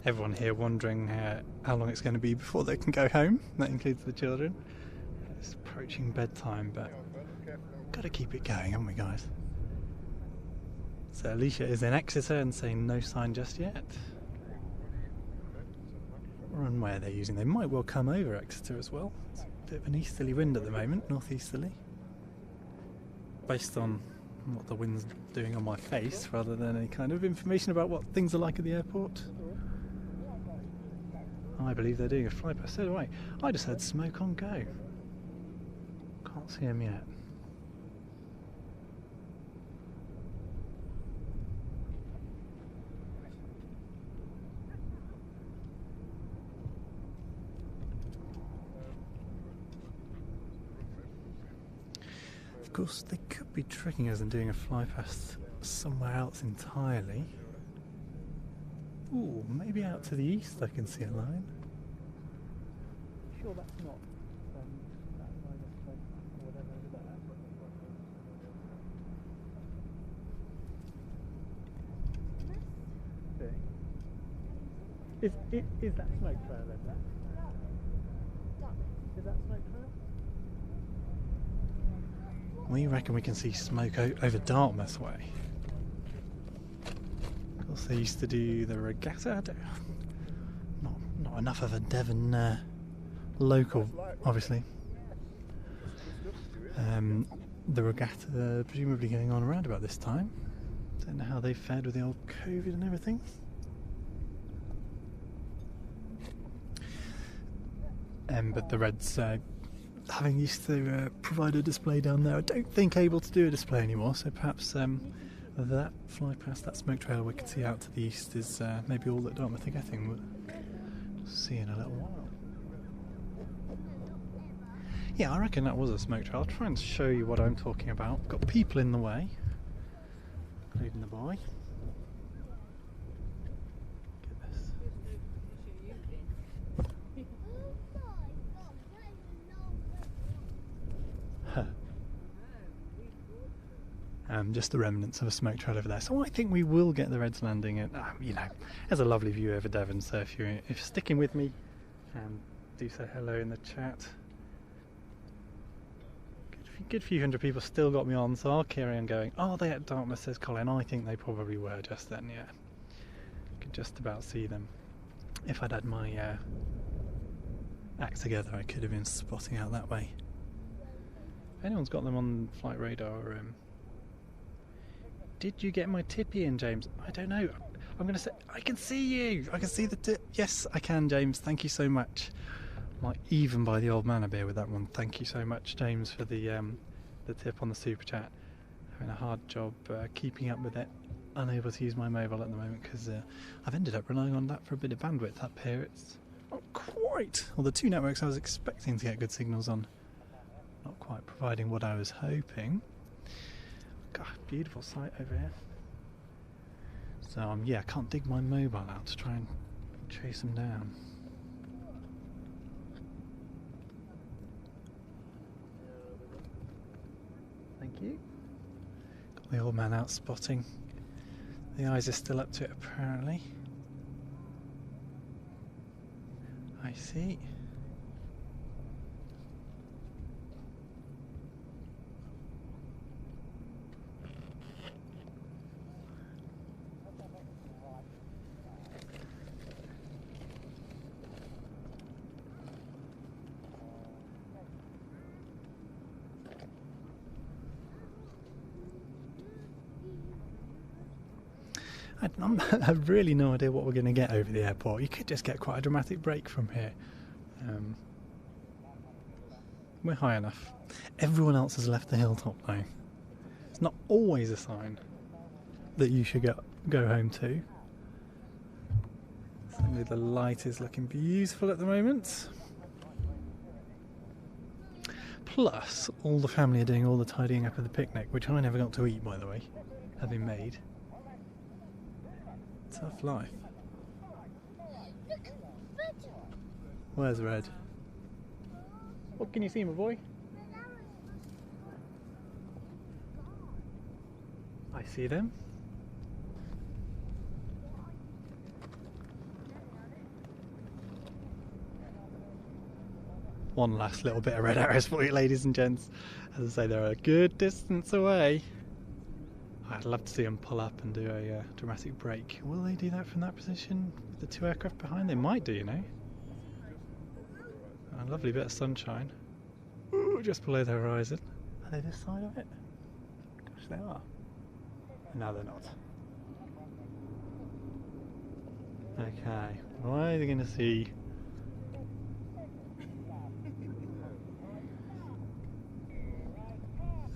A: Everyone here wondering how long it's going to be before they can go home. That includes the children. It's approaching bedtime, but got to keep it going, haven't we, guys? So Alicia is in Exeter and saying no sign just yet. Runway they're using. They might well come over Exeter as well. It's a bit of an easterly wind at the moment, northeasterly. Based on what the wind's doing on my face, rather than any kind of information about what things are like at the airport. I believe they're doing a flypast. So do I. I just heard smoke on go. Can't see them yet. Of course, they could be tricking us and doing a flypast somewhere else entirely. Ooh, maybe out to the east I can see a line. Sure that's not that line of smoke or whatever is that. Is that smoke trail over there? Is that smoke trail? We reckon we can see smoke over Dartmouth way. Of course, they used to do the regatta. Not enough of a Devon local, obviously. The regatta presumably going on around about this time. Don't know how they fared with the old COVID and everything. But the Reds, having used to provide a display down there, I don't think able to do a display anymore, so perhaps that fly past that smoke trail we can see out to the east is maybe all that Dartmouth are getting. We'll see in a little while. Yeah, I reckon that was a smoke trail. I'll try and show you what I'm talking about. Got people in the way, including the boy. Get this. Just the remnants of a smoke trail over there. So I think we will get the Reds landing at, there's a lovely view over Devon, so if you're sticking with me, do say hello in the chat. Good few hundred people still got me on, so I'll carry on going. Oh, they at Dartmouth, says Colin. I think they probably were just then, yeah. Could just about see them. If I'd had my act together, I could have been spotting out that way. If anyone's got them on flight radar, did you get my tippy in, James? I don't know. I'm going to say, I can see you. I can see the tip. Yes, I can, James. Thank you so much. Might even buy the old man a beer with that one. Thank you so much, James, for the tip on the super chat. Having a hard job keeping up with it. Unable to use my mobile at the moment because I've ended up relying on that for a bit of bandwidth up here. It's not quite, or the two networks I was expecting to get good signals on, not quite providing what I was hoping. God, beautiful sight over here. So yeah, I can't dig my mobile out to try and chase them down. Thank you. Got the old man out spotting. The eyes are still up to it apparently. I see. I have really no idea what we're going to get over the airport. You could just get quite a dramatic break from here. We're high enough. Everyone else has left the hilltop though. It's not always a sign that you should go home to. Certainly the light is looking beautiful at the moment. Plus, all the family are doing all the tidying up of the picnic, which I never got to eat, by the way, having made. Tough life. Where's Red? What can you see, my boy? I see them. One last little bit of red arrows for you, ladies and gents. As I say, they're a good distance away. I'd love to see them pull up and do a dramatic break. Will they do that from that position with the two aircraft behind? They might do, you know. A lovely bit of sunshine. Ooh, just below the horizon. Are they this side of it? Gosh, they are. No, they're not. Okay, what are they going to see?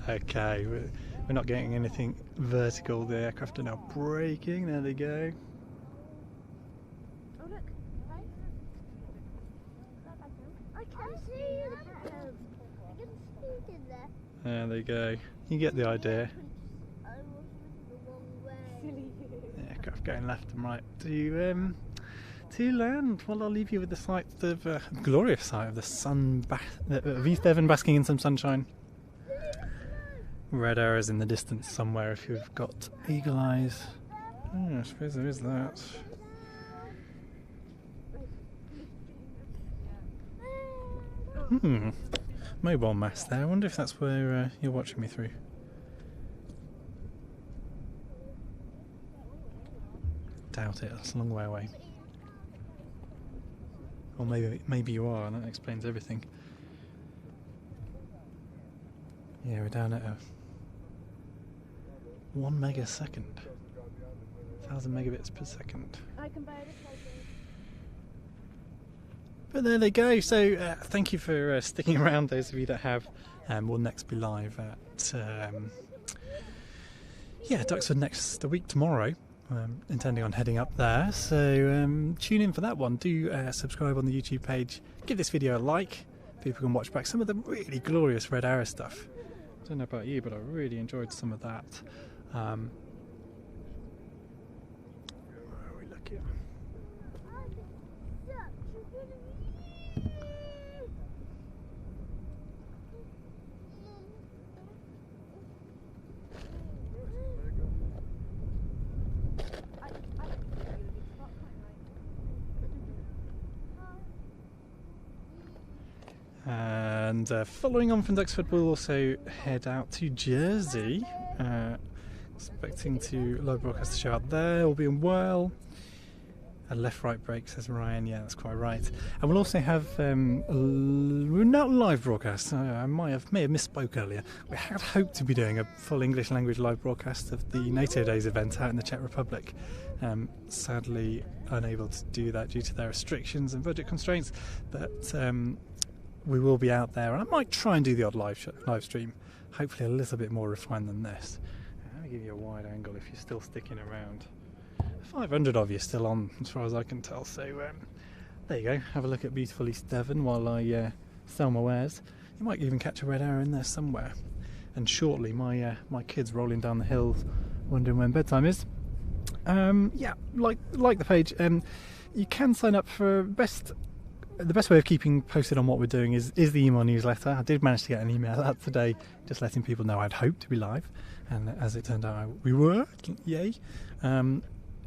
A: Okay, we're not getting anything vertical. The aircraft are now braking. There they go.
F: Oh look, I can see them. I can see it in there.
A: There they go. You get the idea.
F: I was looking the wrong way.
A: The aircraft going left and right to land. Well, I'll leave you with the sight of glorious sight of the sun of East Devon basking in some sunshine. Red arrows in the distance somewhere if you've got eagle eyes. Oh, I suppose there is that. Mobile mast there. I wonder if that's where you're watching me through. Doubt it, that's a long way away. Or maybe you are, and that explains everything. Yeah, we're down at 1 megasecond. 1,000 megabits per second.
C: I can bear this taking.
A: But there they go. So thank you for sticking around, those of you that have. We'll next be live at Duxford next week tomorrow. Intending on heading up there. So tune in for that one. Do subscribe on the YouTube page. Give this video a like. People can watch back some of the really glorious Red Arrow stuff. I don't know about you, but I really enjoyed some of that. Where are we looking? And following on from Duxford, we'll also head out to Jersey. Expecting to live broadcast the show out there, all being well. A left-right break, says Ryan. Yeah, that's quite right. And we'll also have we're not live broadcast. I may have misspoke earlier. We had hoped to be doing a full English language live broadcast of the NATO Days event out in the Czech Republic. Sadly, unable to do that due to their restrictions and budget constraints. But we will be out there, and I might try and do the odd live stream. Hopefully, a little bit more refined than this. Let me give you a wide angle if you're still sticking around. 500 of you still on, as far as I can tell. So there you go. Have a look at beautiful East Devon while I sell my wares. You might even catch a red arrow in there somewhere. And shortly, my kids rolling down the hill, wondering when bedtime is. Yeah, like the page. You can sign up for the best way of keeping posted on what we're doing is the email newsletter. I did manage to get an email out today just letting people know I'd hoped to be live, and as it turned out we were. Yay.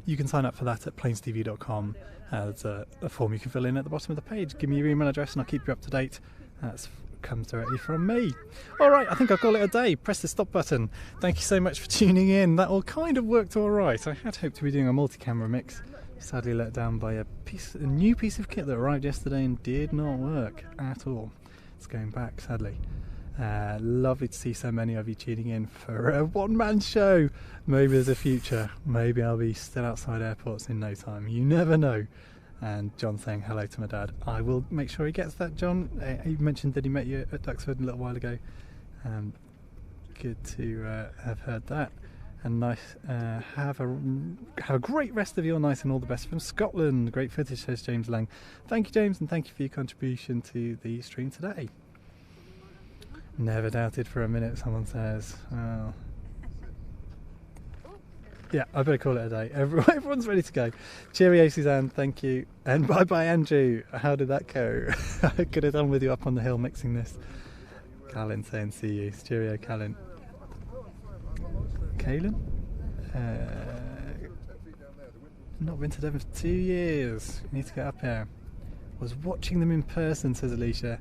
A: You can sign up for that at planestv.com. There's a form you can fill in at the bottom of the page. Give me your email address and I'll keep you up to date. That comes directly from me. Alright, I think I'll call it a day. Press the stop button. Thank you so much for tuning in. That all kind of worked alright. I had hoped to be doing a multi-camera mix. Sadly let down by a new piece of kit that arrived yesterday and did not work at all. It's going back, sadly. Lovely to see so many of you tuning in for a one-man show. Maybe there's a future. Maybe I'll be still outside airports in no time. You never know. And John saying hello to my dad. I will make sure he gets that, John. He mentioned that he met you at Duxford a little while ago. Good to have heard that. And nice. Have a great rest of your night and all the best from Scotland. Great footage, says James Lang. Thank you, James, and thank you for your contribution to the stream today. Never doubted for a minute, someone says. Oh. Yeah, I better call it a day. Everyone's ready to go. Cheerio, Suzanne, thank you. And bye-bye, Andrew. How did that go? I could have done with you up on the hill mixing this. Callan saying see you. Cheerio, Callan. Kaylin? Not been to Devon for 2 years. Need to get up here. Was watching them in person, says Alicia.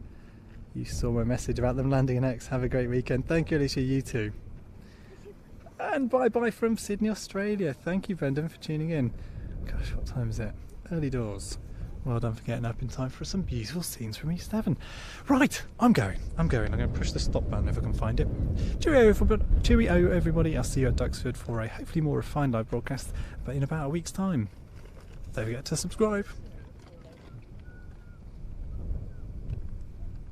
A: You saw my message about them landing in X. Have a great weekend. Thank you, Alicia. You too. And bye-bye from Sydney, Australia. Thank you, Brendan, for tuning in. Gosh, what time is it? Early doors. Well done for getting up in time for some beautiful scenes from East Devon. Right, I'm going. I'm going to push the stop button if I can find it. Cheerio, everybody. I'll see you at Duxford for a hopefully more refined live broadcast, but in about a week's time. Don't forget to subscribe.